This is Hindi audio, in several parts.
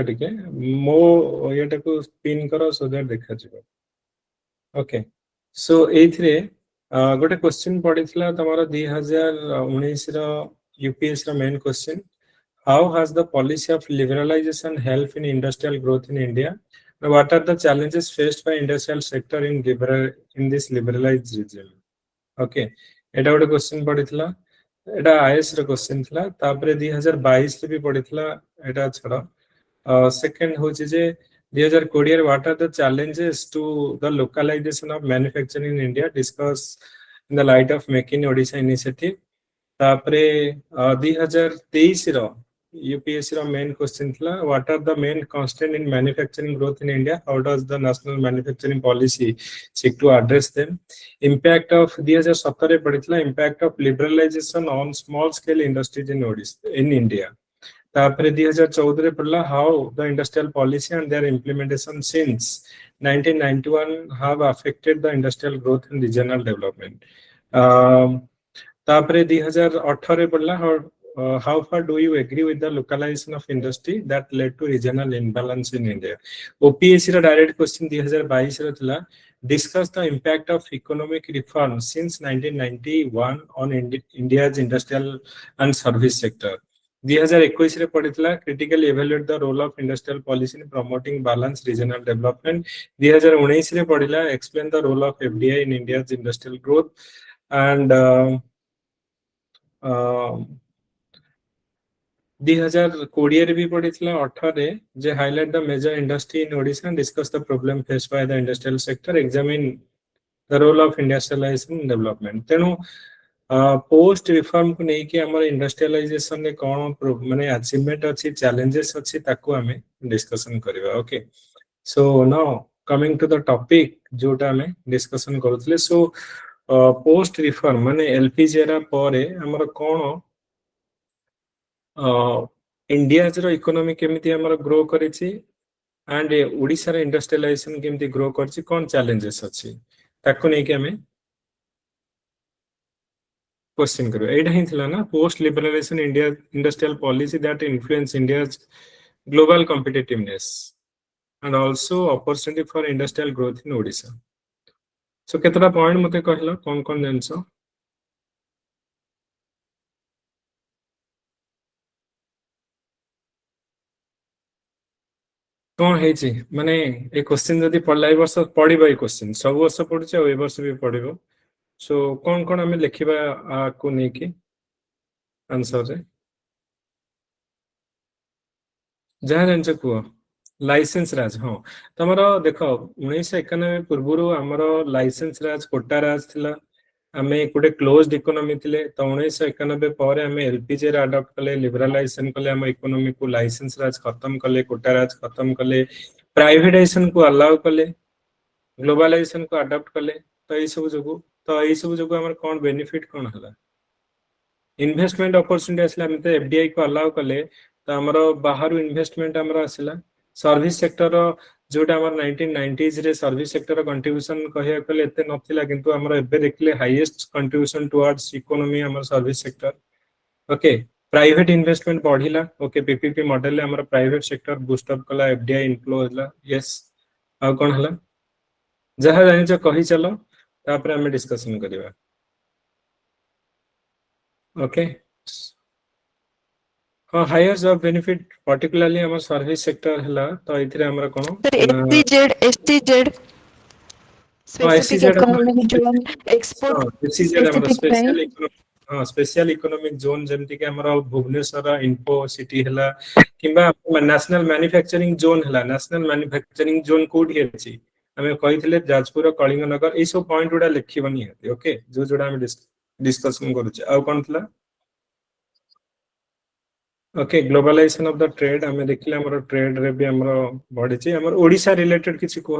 टिके मो एटा को स्पिन करो सो दैट देखा जिवो ओके सो एथरे गोटे क्वेश्चन पडितला तमरो 2019 रो यूपीएस रो main question how has the policy of liberalisation help in industrial growth in India what are the challenges faced by industrial sector in this liberalized region okay एटा गोटे क्वेश्चन पडितला एटा आईएएस रो क्वेश्चन थिला तापरे 2022 रे भी पडितला एटा छडा सेकंड होची जे 2020 what are the challenges to the localization of manufacturing in India discuss in the light of Make in Odisha initiative तापरे 2023 रो UPSC रो मेन क्वेश्चन थिला what are the main constant in manufacturing growth in India how does the national manufacturing policy seek to address them impact of 2017 रे पडितला impact of liberalization on small scale industries in Odisha in India तापरे 2014 रे पडला how the industrial policy and their implementation since 1991 have affected the industrial growth and regional development तापरे 2018 रे पडला how far do you agree with the localization of industry that led to regional imbalance in India OPSC रो डायरेक्ट क्वेश्चन 2022 रो थिला discuss the impact of economic reform since 1991 on India's industrial and service sector 2021 रे पडितला critical evaluate the role of industrial policy in promoting balance regional development 2019 रे पडिला explain the role of FDI in India's industrial growth and 2020 रे भी पडितला 18 रे जे highlight the major industry in Odisha and discuss the problem faced by the industrial sector examine the role of industrialisation in development तेनु पोस्ट रिफॉर्म को नहीं कि हमर इंडस्ट्रियलाइजेशन ने कोन माने अचीवमेंट अछि चैलेंजेस अछि ताको हमें डिस्कशन करबा okay so now coming to the topic जोटा हमें डिस्कशन करथले सो पोस्ट रिफॉर्म माने एलपीजी एरा परे हमर कोन इंडिया जरो इकोनॉमी केमिति हमर ग्रो करिछि एंड ओडिसा रे इंडस्ट्रियलाइजेशन केमिति ग्रो करछि कोन चैलेंजेस अछि ताको नहीं कि हमें क्वेश्चन करो एटा ही थिला ना post liberalisation India industrial policy that influence India's global competitiveness and also opportunity for industrial growth in Odisha so केतरा पॉइंट मते कहलो कोन जानसो कोन हे छी माने ए क्वेश्चन जदी पढला ए वर्ष पढिबा ए क्वेश्चन सब वर्ष पढुचे ए वर्ष भी पढिबो सो कोन हमें लिखिबा को नहीं कि आंसर रे जहाँ जानछ को लाइसेंस राज हाँ तमरो देखो 1991 पूर्वरु हमरो लाइसेंस राज कोटा राज थिला हमें गोटे क्लोज्ड इकोनॉमी थिले तो 1991 पर हमें एलपीजी रे अडॉप्ट कले लिबरलाइजेशन कले हम इकोनॉमी को लाइसेंस राज खत्म कले कोटा राज खत्म कले प्राइवेटाइजेशन को अलाउ कले ग्लोबलाइजेशन को अडॉप्ट कले तो ए सब जगो हमर कोन बेनिफिट कोन हला इन्वेस्टमेंट अपॉर्चुनिटी असला हम ते एफडीआई को अलाउ कले तो हमरो बाहर इन्वेस्टमेंट हमरो असला सर्विस सेक्टर जोटा हमर 1990s रे सर्विस सेक्टर कंट्रीब्यूशन कहिया कले एते नथिला किंतु हमर एबे देखले हाईएस्ट कंट्रीब्यूशन टुवर्ड्स इकोनॉमी हमर service sector okay private investment बढ़िला ओके पीपीपी मॉडल हमर प्राइवेट सेक्टर बूस्ट अप कला एफडीआई इनफ्लो होला यस आ कोन हला जहा जानि छ कहि चलो तापर हम डिस्कशन करिवा ओके हाँ हायर जॉब बेनिफिट पर्टिकुलरली हमर सर्विस सेक्टर हला तो इथरे हमरा कोन SEZ specific economic zone export SEZ हमर स्पेशल इकोनॉमिक हाँ स्पेशल इकोनॉमिक जोन जेमति के हमरा भुवनेश्वर इन्फो सिटी हला किबा नेशनल मैन्युफैक्चरिंग जोन हला नेशनल मैन्युफैक्चरिंग जोन कोड हे अछि हमें कहिथिले जाजपुर कलिंग नगर ए सब पॉइंट उडा लिखिबनी हेते ओके जो जोडा हम डिस्कशन करू आ कोन थला okay globalisation of the trade हमें देखिले हमर ट्रेड रे भी हमर बढ़ी छी हमर ओडिसा रिलेटेड किछि को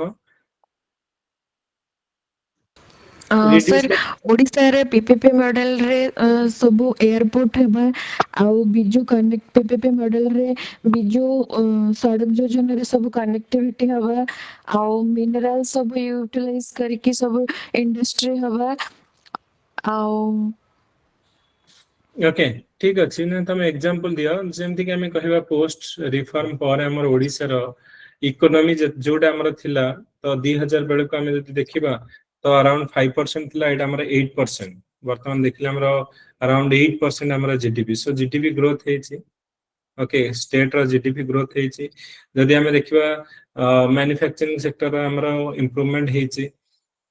सर ओडिसा रे पीपीपी मॉडल रे सब एयरपोर्ट हेबा आउ बिजू कनेक्ट पीपीपी मॉडल रे बिजू सड़क योजना रे सब कनेक्टिविटी हवा आउ मिनरल सब यूटिलाइज करके सब इंडस्ट्री हवा आउ ओके ठीक अछि ना तमे एग्जांपल दियो जेमति कि हमें कहबा पोस्ट रिफॉर्म पर हमर ओडिसा रो इकोनॉमी जोटा हमर थिला तो 2000 बेले को हमें जति देखिबा तो अराउंड 5% थिला एटा हमर 8% वर्तमान देखिले हमर अराउंड 8% हमर जीडीपी सो जीडीपी ग्रोथ हेछि ओके स्टेट रो जीडीपी ग्रोथ हेछि जदि हमें देखिबा मैन्युफैक्चरिंग सेक्टर हमर improvement हेछि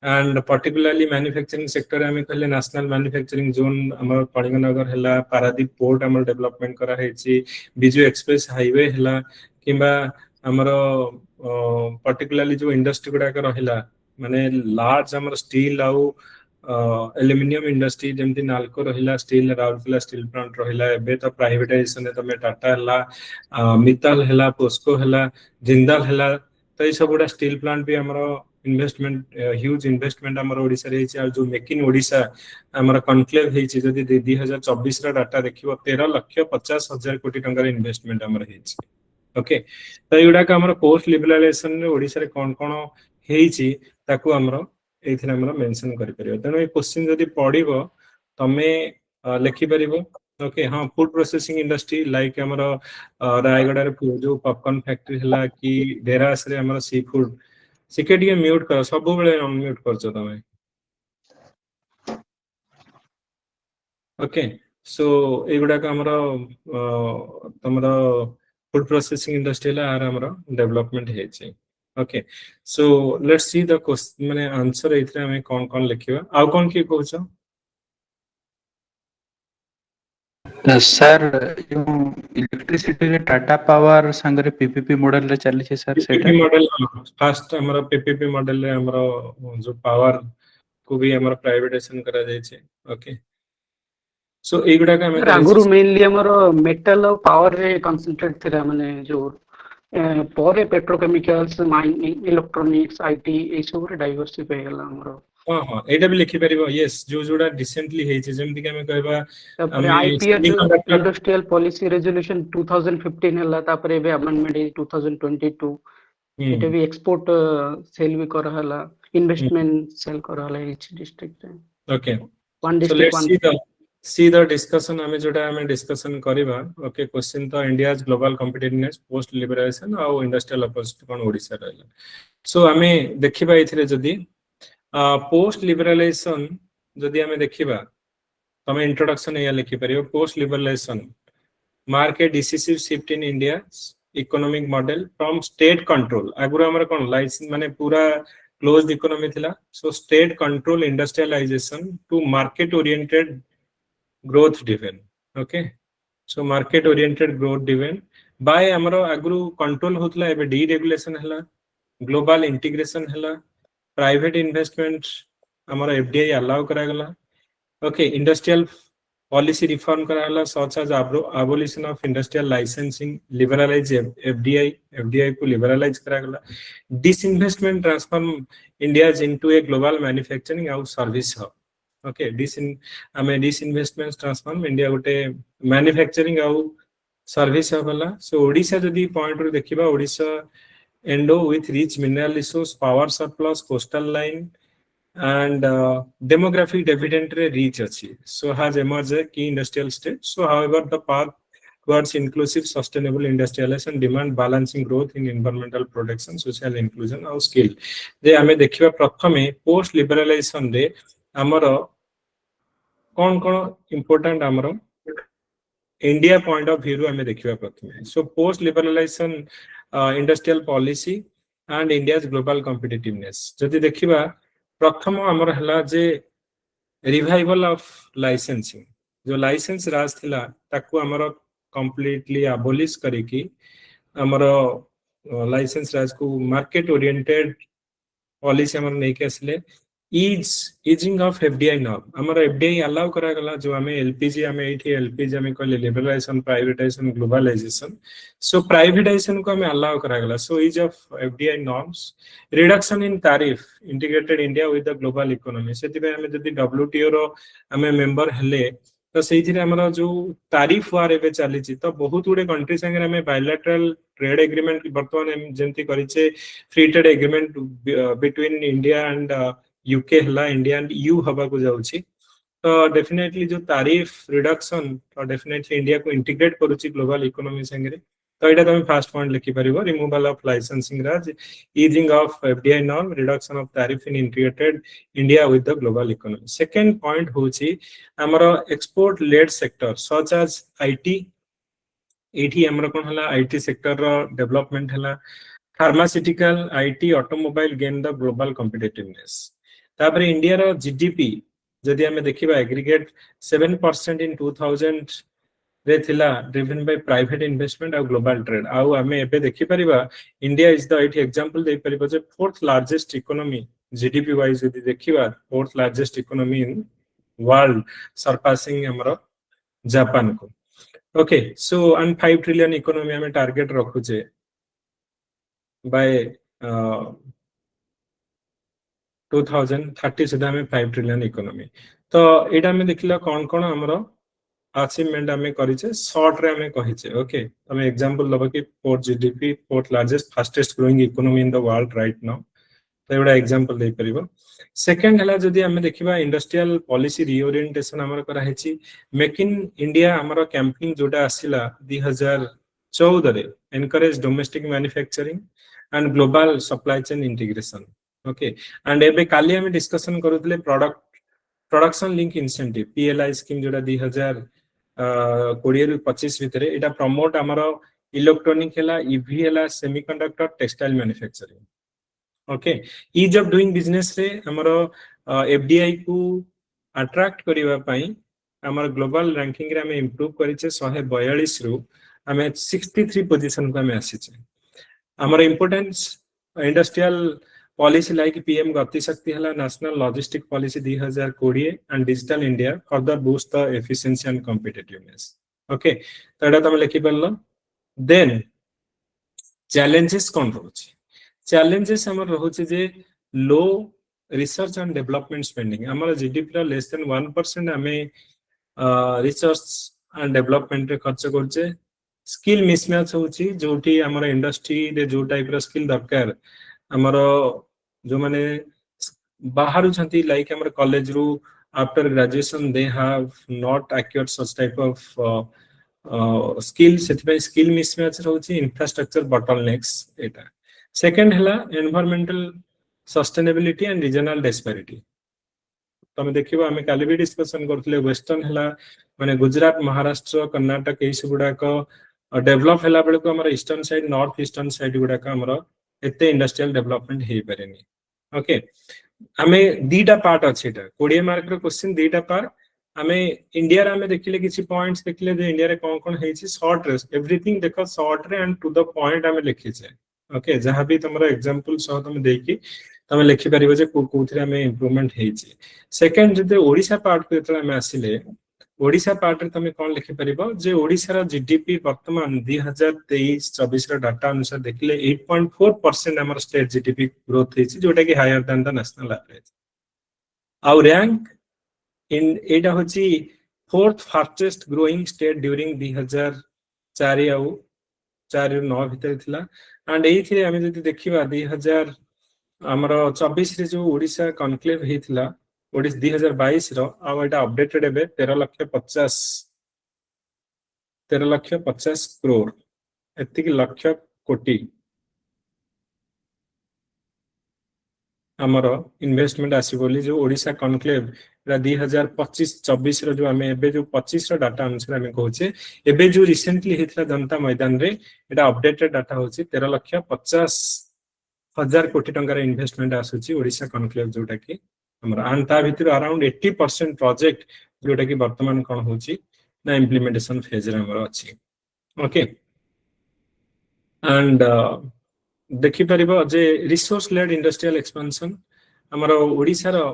and particularly manufacturing sector आमे कहले नेशनल मैन्युफैक्चरिंग जोन हमर कलिंगनगर हला पारादीप पोर्ट हमर डेवलपमेंट करा हेछि बिजू एक्सप्रेस हाईवे हला किबा हमर पर्टिकुलरली जो इंडस्ट्री गुडा का रहिला माने लार्ज हमर स्टील आउ एल्युमिनियम इंडस्ट्री जेमति नालको रहिला स्टील राउरकेला स्टील प्लांट रहिला एबे तो प्राइवेटाइजेशन तमे टाटा हला मित्तल हला पोस्को हला जिंदाल हला तो ये सब गुडा स्टील प्लांट भी हमर इन्वेस्टमेंट ह्यूज इन्वेस्टमेंट हमर ओडिसा रे छै जो मेक इन ओडिसा हमर कॉन्क्लेव हे छै जदि 2024 रा डाटा देखिबो 13,50,000 कोटी टंका इन्वेस्टमेंट हमर हे छै ओके तो एडा का हमर पोस्ट लिबरलाइजेशन रे ओडिसा रे कोन कोन हे छै ताकू हमर एथिरा हमर मेंशन करि परियो तनो ए क्वेश्चन जदि पढिबो तमे लिखि परिबो ओके हां फूड प्रोसेसिंग इंडस्ट्री लाइक हमर रायगडा रे जो पॉपकॉर्न फैक्ट्री हला कि डेरास रे हमर सी फूड सिके म्यूट कर सब बेले अनम्यूट करछ तमे ओके सो एगुडा का हमर तमरा फूड प्रोसेसिंग इंडस्ट्री ला आर हमर डेवलपमेंट हे छै okay so let's see the question माने आंसर एथरे हमें कोन कोन लिखिबा आ कोन की कहछ सर इलेक्ट्रिसिटी रे टाटा पावर संगरे पीपीपी मॉडल रे चली छै सर सेटा पीपीपी मॉडल फर्स्ट हमर पीपीपी मॉडल रे हमर जो पावर को भी हमर प्राइवेटाइजेशन करा जाय छै ओके सो एगुडा का हमें आगुरु मेनली हमर मेटल और पावर रे कंसंट्रेट थिरा माने जो परे पेट्रोकेमिकल्स माइनिंग इलेक्ट्रॉनिक्स आईटी ए सब रे डाइवर्सिफाई हला हमर हां हां एटा भी लिखि परिबो यस जो जोडा रिसेंटली हे छै जेमति कि हमें कहबा तापर आईपीएच इंडस्ट्रियल पॉलिसी रेजोल्यूशन 2015 हला तापर एबे अमेंडमेंट 2022 एटा भी एक्सपोर्ट सेल भी कर हला इन्वेस्टमेंट सेल कर हला ईच डिस्ट्रिक्ट रे okay one so district let's see the discussion हमें जोटा हमें डिस्कशन करिबा ओके क्वेश्चन तो India's global competitiveness post liberalisation और इंडस्ट्रियल अपोजिट कोन ओडिसा रहला सो हमें देखिबा इथिरे जदी पोस्ट लिबरलाइजेशन जदी हमें देखिबा तमे इंट्रोडक्शन या लिखि परियो post liberalisation mark a decisive shift in India economic model from state control आगुरा हमर कोन लाइसेंस माने पूरा क्लोज्ड इकोनॉमी थिला so state control industrialisation to market oriented growth driven okay so market oriented growth driven by amaro agru control hotla ebe deregulation hela global integration hela private investment amaro fdi allow kara gala okay industrial policy reform kara hela such as abolition of industrial licensing liberalize fdi ko liberalize kara gala disinvestment transform india into a global manufacturing and service hub okay disinvestment transform India गोटे मैन्युफैक्चरिंग आउ सर्विस हबला सो ओडिसा जदी पॉइंट रो देखिबा Odisha endo with rich mineral resource power surplus coastal line and demographic dividend रे रीच अछि so has emerged a key industrial state so however the path towards inclusive sustainable industrialization demand balancing growth in environmental protection social inclusion और skill जे हमें देखिबा प्रथमे पोस्ट लिबरलाइजेशन रे हमर कौन कौन इंपोर्टेंट हमर इंडिया पॉइंट ऑफ व्यू हमें देखिबा प्रथमे so post liberalisation industrial policy and India's global competitiveness जदि देखिबा प्रथम हमर हला जे रिवाइवल ऑफ लाइसेंसिंग जो लाइसेंस राज थिला ताकू हमर कंप्लीटली अबोलिश करिकि हमर लाइसेंस राज को मार्केट ओरिएंटेड पॉलिसी हमर नै के असले easing of FDI norm हमर FDI allow करा गला जो हमें LPG हमें एठी LPG हमें कहले liberalisation privatisation globalisation so privatisation को हमें allow करा गला सो ease of FDI norms reduction in tariff integrated India with the global economy सेति पे हमें जदी WTO रो हमें मेंबर हेले तो सेहिथिरे हमर जो तारिफ वार एबे चली छि तो बहुत गुडे कंट्री संगे हमें बायलैटरल ट्रेड एग्रीमेंट वर्तमान हम जेंति करिचे free trade agreement between India and UK हला इंडिया एंड यू हबा को जाउछि तो डेफिनेटली जो तारीफ रिडक्शन तो डेफिनेटली इंडिया को इंटीग्रेट करूची ग्लोबल इकोनॉमी संगे तो एटा तुम फर्स्ट पॉइंट लिखि परिबो removal of licensing raj easing of FDI norm reduction of tariff in integrated India with the global economy second point होची हमर export led sector such as IT एठी हमर कोन हला आईटी सेक्टर रो डेवलपमेंट हला pharmaceutical IT automobile gain the global competitiveness तापर इंडिया रो जीडीपी जदि हमें देखिबा एग्रीगेट 7% इन 2000 रे थिला ड्रिवन बाय प्राइवेट इन्वेस्टमेंट और ग्लोबल ट्रेड आउ हमें एबे देखि परिबा इंडिया इज द एठी एग्जांपल दे परिबा जे fourth largest economy GDP wise जदि देखिबा fourth largest economy in world surpassing हमरो जापान को okay so and 5 trillion economy हमें टारगेट रखुचे बाय 2030 सुधा में 5 ट्रिलियन इकोनॉमी तो एटा में देखिला कोन कोन हमरो अचीवमेंट हमें करिचे शॉर्ट रे हमें कहिचे ओके हमें एग्जांपल लब कि fourth GDP fourth largest fastest growing economy in the world right now तो एटा एग्जांपल दे परिबो सेकंड हला जदि हमें देखिबा इंडस्ट्रियल पॉलिसी रिओरिएंटेशन हमर करा हेची मेक इन इंडिया हमर कैंपेन जोटा आसिला 2014 रे encourage domestic manufacturing and global supply chain integration okay and एबे काली हमें डिस्कशन करूतले production link incentive PLI scheme जोटा 2020 रु 25 भितरे एटा प्रमोट हमरो इलेक्ट्रॉनिक हला ईवी हला semiconductor textile manufacturing okay ease of doing business रे हमरो एफडीआई को अट्रैक्ट करिवा पई हमर ग्लोबल रैंकिंग रे हमें इंप्रूव करिचे 142 रु हमें 63 पोजीशन को हमें आसीचे हमर importance industrial policy like PM गति शक्ति हला national logistic policy 2020 and digital India further boost the efficiency and competitiveness okay तो एटा तुम लिखि परलो देन चैलेंजेस कोन रहउची चैलेंजेस हमर रहउची जे लो रिसर्च एंड डेवलपमेंट स्पेंडिंग हमर जीडीपी रा लेस देन 1% हमें रिसर्च एंड डेवलपमेंट रे खर्च करचे स्किल मिसमैच होची जोठी हमर इंडस्ट्री रे जो टाइप रा स्किल दरकार हमर जो माने बाहर छंती लाइक हमर कॉलेज रु after graduation they have not acquired such type of skill सेति स्किल मिसमैच रहउची इंफ्रास्ट्रक्चर बॉटलनेक्स एटा सेकंड हला environmental sustainability and regional disparity तमे देखिबा हमें काली भी डिस्कशन करथले वेस्टर्न हला माने गुजरात महाराष्ट्र कर्नाटक एई सुगुडा को डेवलप हला बेले को हमर eastern side north eastern side गुडा का हमर एते इंडस्ट्रियल डेवलपमेंट हे पारेनी ओके हमें दीटा पार्ट अछि एटा 20 मार्क रो क्वेश्चन दीटा पार्ट हमें इंडिया रे हमें देखिले किछि पॉइंट्स देखिले जे इंडिया रे कोन हेछि शॉर्ट रे एवरीथिंग देखो शॉर्ट रे एंड टू द पॉइंट हमें लिखि छै ओके जहां भी तमरा एग्जांपल सह तमे देखि तमे लिखि परिबो जे कोथि रे हमें इंप्रूवमेंट हेछि सेकंड जते ओडिसा पार्ट को एतरा हमें आसिले ओडिसा पार्ट रे तमे कोन लिखि परिबो जे ओडिसा रा जीडीपी वर्तमान 2023-24 रा डाटा अनुसार देखिले 8.4% हमर स्टेट जीडीपी ग्रोथ हेछि जोटा कि higher than the national average आउ रैंक इन एटा होछि fourth fastest growing state during 2004 आउ 4 9 भितर थिला एंड एई थि हमें जदि देखिबा 2000 हमर 24 रे जो ओडिसा कॉन्क्लेव हेथिला ओडिस 2022 रो आ एटा अपडेटेड एबे 13 लाख 50 करोड़ एति कि लाख कोटी हमर इन्वेस्टमेंट आसी बोली जो ओडिसा कॉन्क्लेव रा 2025-24 रो जो हमें एबे जो 25 रो डाटा अनुसार हमें कहूचे एबे जो रिसेंटली हेथिला जनता मैदान रे एटा अपडेटेड डाटा होची 13 लाख 50 हजार कोटी टंका रे इन्वेस्टमेंट आसुची ओडिसा कॉन्क्लेव जोटा कि हमरा आन ता भितर अराउंड 80% प्रोजेक्ट जोटा कि वर्तमान कोन होची ना इंप्लीमेंटेशन फेज रे हमरा अछि ओके एंड देखि परिबो जे रिसोर्स लेड इंडस्ट्रियल एक्सपेंशन हमरा ओडिसा रो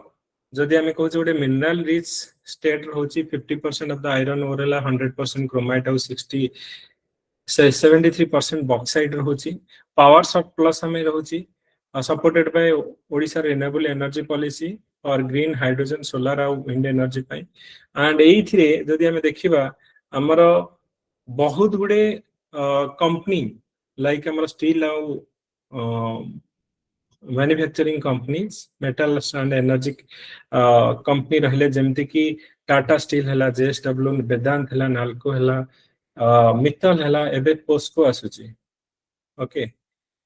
जदि हमें कहू जे मिनरल रिच स्टेट होची 50% of the iron ore 100% chromite और 73% बॉक्साइट होची पावर सरप्लस हमें रहउची supported by Odisha renewable energy policy और ग्रीन हाइड्रोजन सोलर और विंड एनर्जी पाई एंड एई थिरे जदि हमें देखिबा हमर बहुत गुडे कंपनी लाइक हमर स्टील और manufacturing companies metals and energy company रहले जेमति कि टाटा स्टील हला, जेएसडब्ल्यू, वेदांत हला, नाल्को हला, मित्तल हला, एबे पोस्को आसुची। ओके,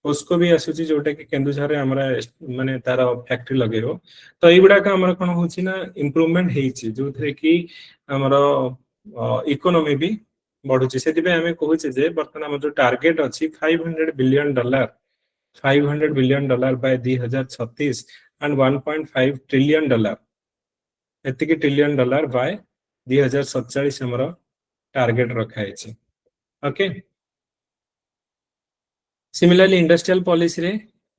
पोस्को भी आसुची जोटा कि केन्दुझर हमरा माने तार फैक्ट्री लगेबो। तो एई गुडा का हमरा कोन होची ना इंप्रूवमेंट हेची जोथरे कि हमरा इकोनॉमी भी बढ़ुची। सेति पे हमें कहूचे जे वर्तमान हमर जो टारगेट अछि $500 billion, $500 billion by 2036 and $1.5 trillion, एतिकी ट्रिलियन डॉलर बाय 2047 हमर टारगेट रखा है। ओके, सिमिलरली इंडस्ट्रियल पॉलिसी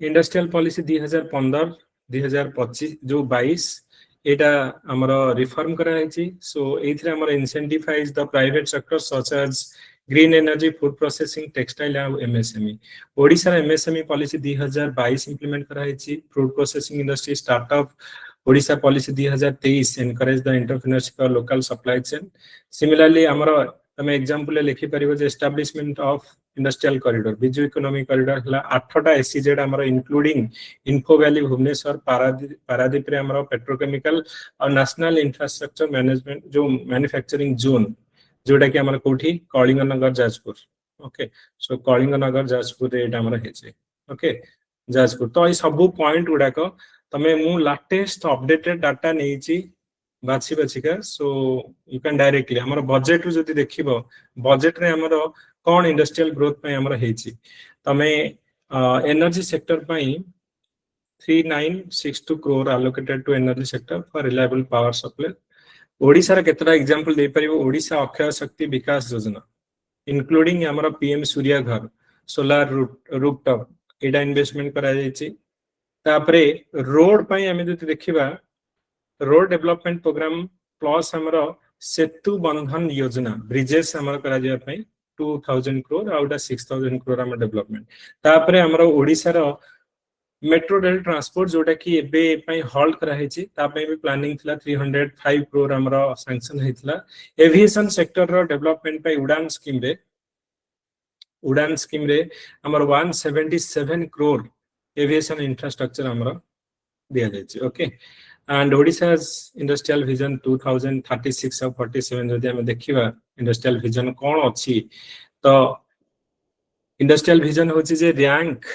2015-2025 जो 22 एटा हमर रिफॉर्म करा है। सो एथिरे हमर incentivise the private sector such as green energy, food processing, textile and MSME. Odisha MSME policy 2022 implement करा है। Food processing industry startup Odisha policy 2023 encourage the entrepreneurship और लोकल सप्लाई चेन। सिमिलरली हमर तमे एग्जांपल लिखि परिबो जे establishment of industrial corridor, Biju economic corridor हला 8टा एसईजेड हमर including info valley Bhubaneswar, Paradip रे हमर पेट्रोकेमिकल और नेशनल इंफ्रास्ट्रक्चर मैनेजमेंट जो मैन्युफैक्चरिंग जोन जोटा कि हमर कोठी कलिंग नगर जाजपुर। ओके, सो कलिंग नगर जाजपुर रे एटा हमर हेचे। ओके, जाजपुर। तो ई सब पॉइंट गुडा को तमे मु लेटेस्ट अपडेटेड डाटा नेची बाछि का। सो यू कैन डायरेक्टली हमर बजेट जो देखिबो, बजेट रे हमर कोन इंडस्ट्रियल ग्रोथ पे हमर हेची। तमे एनर्जी सेक्टर पई 3962 crore allocated to energy sector for reliable power supply। Odisha रे केतरा एग्जांपल दे परिबो, ओडिशा अक्षय शक्ति विकास योजना इंक्लूडिंग हमर पीएम सूर्य घर, सोलार रूफटॉप एडा इन्वेस्टमेंट करा जायछि। तापरे रोड पई हमें जो देखिबा, रोड डेवलपमेंट प्रोग्राम प्लस हमर सेतु बंधन योजना ब्रिजेस हमर करा जाय पई 2000 करोड़ आउटा 6000 करोड़ हमर डेवलपमेंट। तापरे हमर ओडिसा रो मेट्रो रेल ट्रांसपोर्ट जोटा कि एबे पई हॉल्ट करा हेछि, ता पई भी प्लानिंग थिला 305 करोड़ हमर सैंक्शन हेतिला। एविएशन सेक्टर रो डेवलपमेंट पई उड़ान स्कीम रे हमर 177 करोड़ एविएशन इंफ्रास्ट्रक्चर हमर दिया जायछि। ओके, एंड ओडिसा's इंडस्ट्रियल विजन 2036 और 47 जदि हम देखिबा इंडस्ट्रियल विजन कोन अछि, तो इंडस्ट्रियल विजन होछि जे रैंक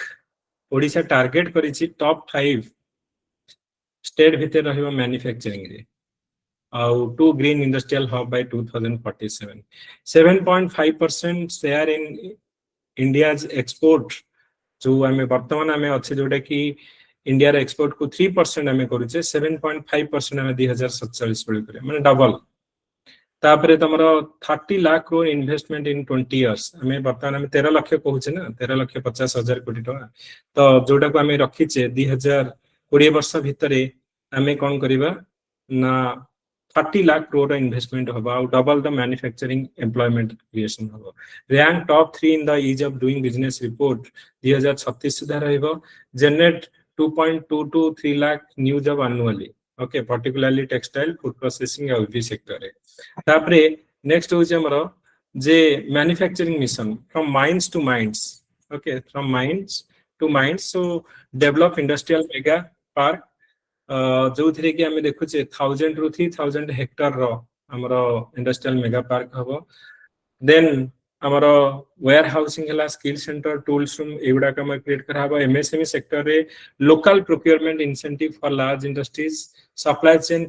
ओडिसा टारगेट करिछि टॉप 5 स्टेट भितर रहइबो मैन्युफैक्चरिंग रे और 2 green industrial hub by 2047। 7.5% share in India's export जो हमें वर्तमान हमें अच्छे जोटा कि इंडिया रे एक्सपोर्ट को 3% हमें करूचे, 7.5% हमें 2047 बेले करे माने डबल। तापरे तमरो 30 लाख करोड़ इन्वेस्टमेंट इन 20 इयर्स, हमें वर्तमान हमें 13 लाख कहूचे ना, 13,50,000 कोटी टका। तो जोटा को हमें रखीचे 2020 वर्ष भितरे हमें कोन करिबा ना 30 लाख करोड़ इन्वेस्टमेंट होबा और double the manufacturing employment creation होबा। Rank top 3 in the ease of doing business report 2036 सुधा रहइबो। Generate 2.223 lakh new job annually. Okay, particularly textile, food processing और ईवी सेक्टर रे। तापरे नेक्स्ट हो जे हमरो जे manufacturing mission from mines to minds. Okay, from mines to minds, so develop industrial mega park जो थिरे कि हमें देखुचे 1000 टू 3000 हेक्टर रो हमरो इंडस्ट्रियल मेगा पार्क हबो। देन हमरो वेयर हाउसिंग हला, स्किल सेंटर, टूल्स रूम एगुडा का क्रिएट करा हबो। एमएसएमई सेक्टर रे local procurement incentive for large industries, supply chain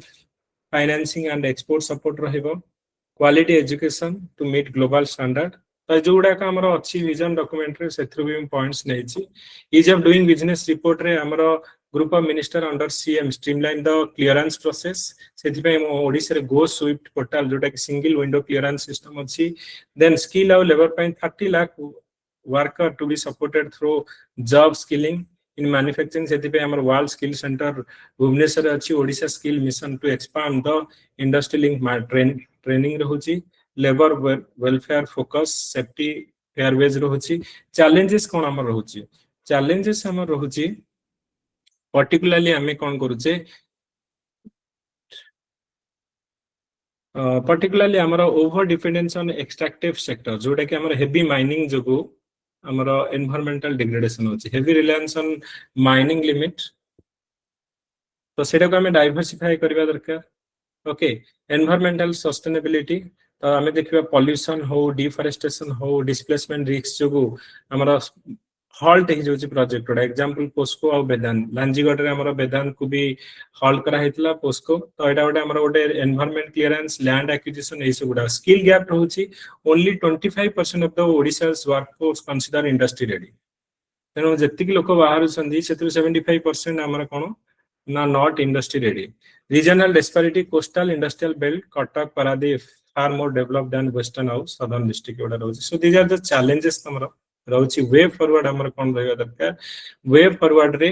financing and export support रहइबो। Quality education to meet global standard. तो जोडा का हमरो अच्छी विजन डॉक्यूमेंट रे सेथ्रु भी पॉइंट्स नेछि। Ease of doing business report रे हमरो group of minister under CM streamline the clearance process. सेथि पे ओडिसा रे गो स्विफ्ट पोर्टल जोटा कि सिंगल विंडो क्लियरेंस सिस्टम अछि। देन स्किल और लेबर पे 30 lakh worker to be supported through job skilling in manufacturing. सेथि पे हमर वर्ल्ड स्किल सेंटर भुवनेश्वर अछि। Odisha skill mission to expand the industry link training रहउछि। Labour welfare focus, safety fair wages रहउछि। चैलेंजेस कोन हमर रहउछि, चैलेंजेस हमर रहउछि पर्टिकुलरली हमें कौन करूचे, पर्टिकुलरली हमारा over dependence on extractive sector जोटा कि हमारा हेवी माइनिंग जोगु हमारा एनवायरमेंटल डिग्रेडेशन होची, heavy reliance on mining limit. तो सेटा को हमें डाइवर्सिफाई करबा दरकार। ओके एनवायरमेंटल सस्टेनेबिलिटी तो आम देखा पॉल्यूशन हो डिफॉरेस्टेशन हो डिस्प्लेसमेंट रिस्क जो आमर हल्ट हो प्रोजेक्ट गुड़ा एग्जांपल पोस्को और वेदांत लांजीगढ़ में वेदांत को भी हल्ट करा पोस्को तो यहाँ गोटे आमर गोटे एनवायरमेंट क्लियरेंस लैंड एक्विजिशन ये सब गुड़ा स्किल गैप रोचे only 25% of the Odisha's workforce consider industry ready तेणु जी लोक बाहर 75% आमर कौन ना not industry ready regional disparity coastal industrial belt Cuttack Paradip far more developed than western और southern district गुड़ा रोचे so these are the challenges तमरा रोची वे फॉरवर्ड हमर कोन रहबा दरकार वे फॉरवर्ड रे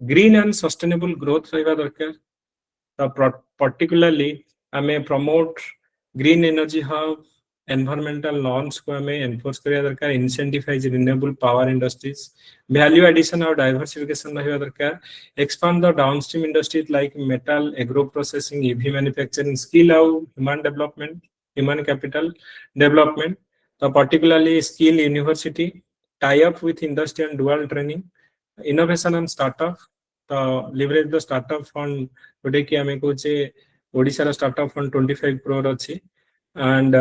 ग्रीन एंड सस्टेनेबल ग्रोथ रहबा दरकार तो पर्टिकुलरली हमें promote green energy hub environmental norms को हमें एनफोर्स करिया दरकार incentivise renewable power industries value addition और डाइवर्सिफिकेशन रहबा दरकार expand the downstream industries like metal agro processing EV manufacturing skill और human development human capital development तो particularly skill university tie up with industry and dual training innovation and startup तो leverage the startup fund today कि हमें कुछ ओडिशा रा startup fund 25 crore अच्छी and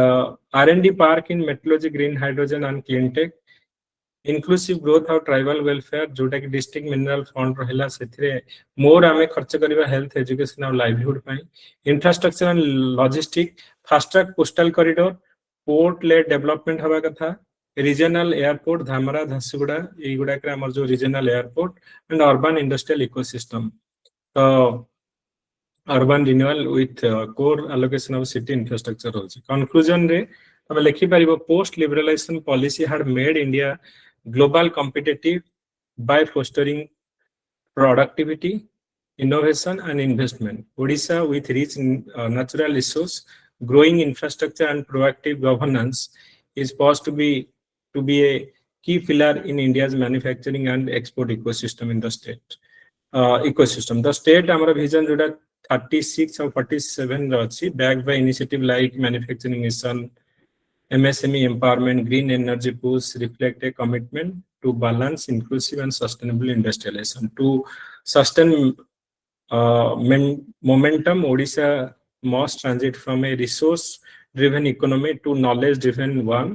R&D park in metallurgy green hydrogen and clean tech inclusive growth और tribal welfare जोटा कि district mineral fund रहला सेथिरे मोर हमें खर्च करिवा health education और livelihood pi infrastructure and logistic fast track coastal corridor port lead development हवा कथा रीजनल एयरपोर्ट धामरा झारसुगुड़ा ये गुड़ा के हमर जो regional airport and urban industrial ecosystem तो urban renewal with core allocation of city infrastructure होची कंक्लूजन रे तबे लिखि परिबो post liberalisation policy had made India global competitive by fostering productivity innovation and investment Odisha with rich natural resource growing infrastructure and proactive governance is poised to be a key pillar in India's manufacturing and export ecosystem in the state ecosystem the state amara vision joda 36 or 47 rachi backed by initiative like manufacturing mission MSME empowerment green energy push reflect a commitment to balance inclusive and sustainable industrialization to sustain momentum Odisha must transit from a resource driven economy to knowledge driven one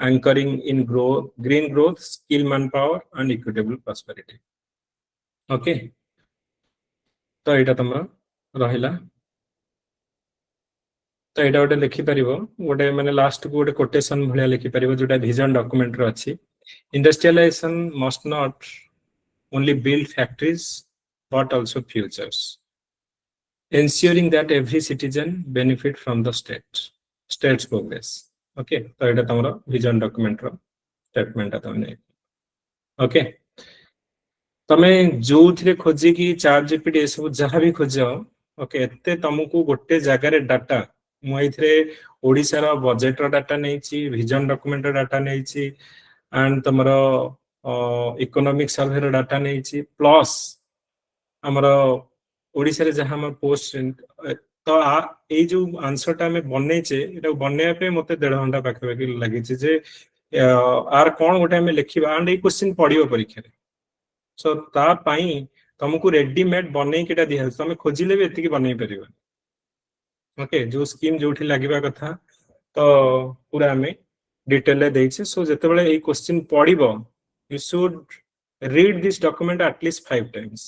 anchoring in growth green growth skill manpower and equitable prosperity okay तो एटा तमरा रहिला तो एटा गोटे लिखि परिबो गोटे माने लास्ट को गोटे कोटेशन भलिया लिखि परिबो जोटा विजन डॉक्यूमेंट रो अछि industrialisation must not only build factories but also futures ensuring that every citizen benefit from the state's progress okay तो एटा तमरा विजन डॉक्यूमेंट रो स्टेटमेंट तमने ओके तमे जो थिरे खोजी की चार्ट जीपीटी ए सब जहां भी खोजो ओके एते तुमको गोटे जगह रे डाटा मु एथिरे ओडिसा रो बजेट रो डाटा नैची विजन डॉक्यूमेंट रो डाटा नैची एंड तमरो इकोनॉमिक सर्वे रो डाटा नैची प्लस हमर ओडिसा रे जहां हम पोस्ट तो ए जो आंसर टा में बनै छे एटा बनै पे मते 1.5 घंटा पाखे पाखे लागि छे जे आर कोन गोटे में लिखिबा एंड ए क्वेश्चन पढियो परीक्षा रे सो ता पई तुमको रेडीमेड बनै केटा दिया तमे खोजिले भी एतिकी बनै परिबा ओके जो स्कीम जोठी लागिबा कथा तो पूरा हमें डिटेल ले दै छे सो जते बेले ए क्वेश्चन पढिबो you should read this document at least 5 times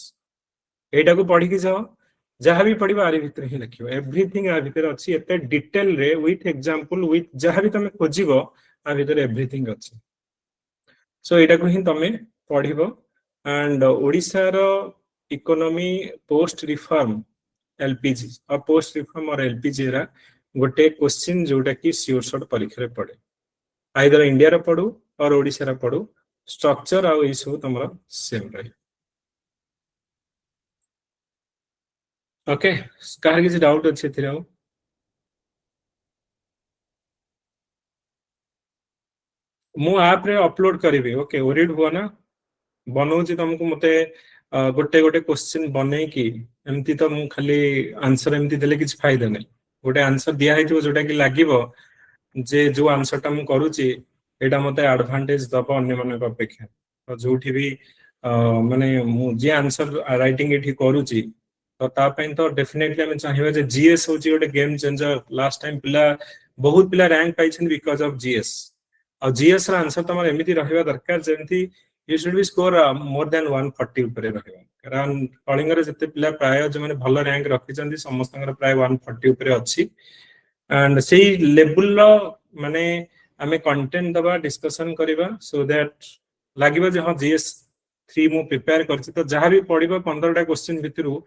एटा को पढ़ी कि जाओ जहां भी पढ़िबा आरे भीतर ही लिखिबो एवरीथिंग आ भीतर अछि एते डिटेल रे विथ एग्जांपल विथ जहां भी तमे खोजिबो आ भीतर एवरीथिंग अछि सो एटा को ही तमे पढ़िबो एंड ओडिसा रो इकोनॉमी पोस्ट रिफॉर्म एलपीजी और पोस्ट रिफॉर्म और एलपीजी रा गोटे क्वेश्चन जोटा कि श्योर शॉर्ट परीक्षा रे पड़े आइदर इंडिया रे पढू और ओडिसा रे पढू स्ट्रक्चर आ ई सब तमरा सेम रही ओके कार किसी डाउट अच्छे थे मु आप रे अपलोड करिवे ओके ओरिड हुआ ना बनौची तुमको मते गोटे गोटे क्वेश्चन बनै की एमती तो मु खाली आंसर एमती देले किछ फायदा नै गोटे आंसर दिया है जोटा कि लागिवो जे जो आंसर टा मु करूची एटा मते एडवांटेज दबो अन्य मानक अपेक्षा तो जोठी भी माने मु जे आंसर राइटिंग एठी करूची तो ता पई तो डेफिनेटली हम चाहिबा जे जीएस होची गोटे गेम चेंजर लास्ट टाइम पिला बहुत पिला रैंक पाइछन बिकॉज ऑफ जीएस और जीएस रा आंसर तमर एमिति रहबा दरकार जेंति you should be score more than 140 ऊपर रहबा कारण कलिंग रे जते पिला प्राय जे माने भलो रैंक रखिचंदी समस्तंगर प्राय 140 ऊपर अछि एंड सेही लेवल रो माने आमे कंटेंट दबा डिस्कशन करिबा सो दैट लागिबा जे हां जीएस 3 मु प्रिपेयर करछि तो जहां भी पढिबा 15 टा क्वेश्चन भितरु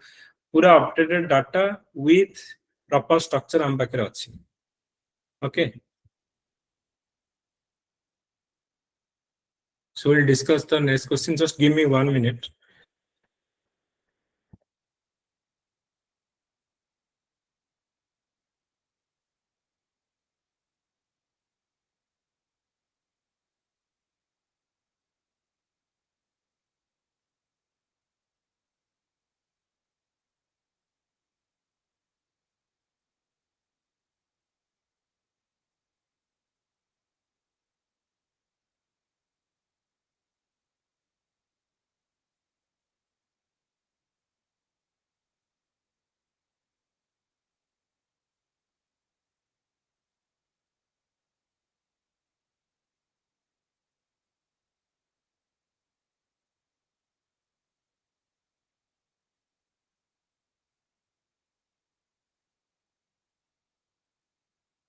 पूरा updated data with proper structure हम पाखे अछि okay so we'll discuss the next question just give me 1 minute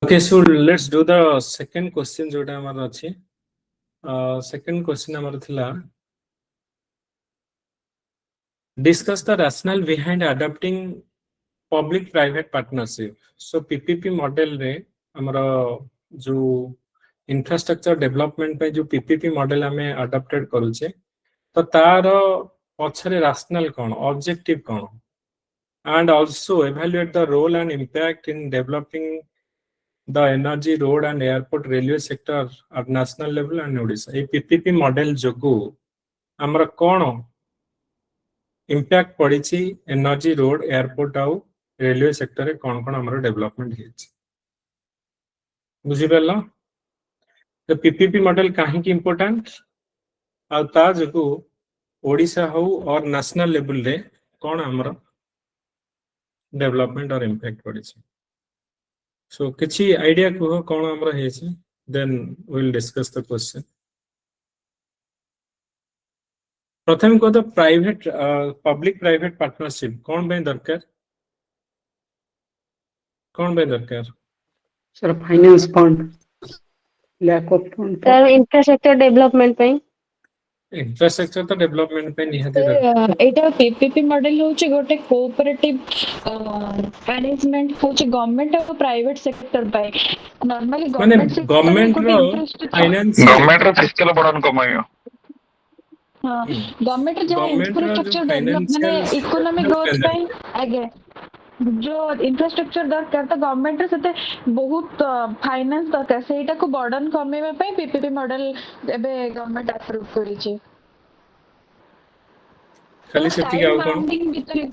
okay so let's do the second question जोटा हमर अछि second question हमर थिला discuss the rationale behind adopting public private partnership so PPP model रे हमरा जो infrastructure development पे जो PPP model हमें adopted करूचे तो तार पछरे rationale cone objective cone and also evaluate the role and impact in developing the energy road and airport railway sector at national level and Odisha A PPP model जोगु हमरा कोन impact पड़िछि energy road airport आउ railway sector रे कोन कोन हमरा development हेछि बुझि परला तो PPP model काहे की important आ ता जोगु ओडिशा हो और नेशनल लेवल रे कोन हमरा डेवलपमेंट और इम्पैक्ट पड़िछि so किछि आइडिया को कोन हमरा हेछि then we'll discuss the question प्रथम को तो प्राइवेट पब्लिक प्राइवेट पार्टनरशिप कोन बे दरकार sir finance fund lack of fund sir infrastructure development पे इंफ्रास्ट्रक्चर तो डेवलपमेंट पे निहाती दरकार एटा पीपीपी मॉडल होची गोटे कोऑपरेटिव मैनेजमेंट होची गवर्नमेंट और प्राइवेट सेक्टर पे नॉर्मली माने गवर्नमेंट गवर्नमेंट रो फाइनेंस गवर्नमेंट रो फिस्कल बड़न कमायो हां गवर्नमेंट रो जो इंफ्रास्ट्रक्चर डेवलप माने इकोनॉमिक ग्रोथ पे आगे जो इंफ्रास्ट्रक्चर दरकार तो गवर्नमेंट से बहुत फाइनेंस दरकार सेटा को बर्डन कमेबा पे पीपीपी मॉडल एबे गवर्नमेंट अप्रूव करी छी खाली सेति आउ कोन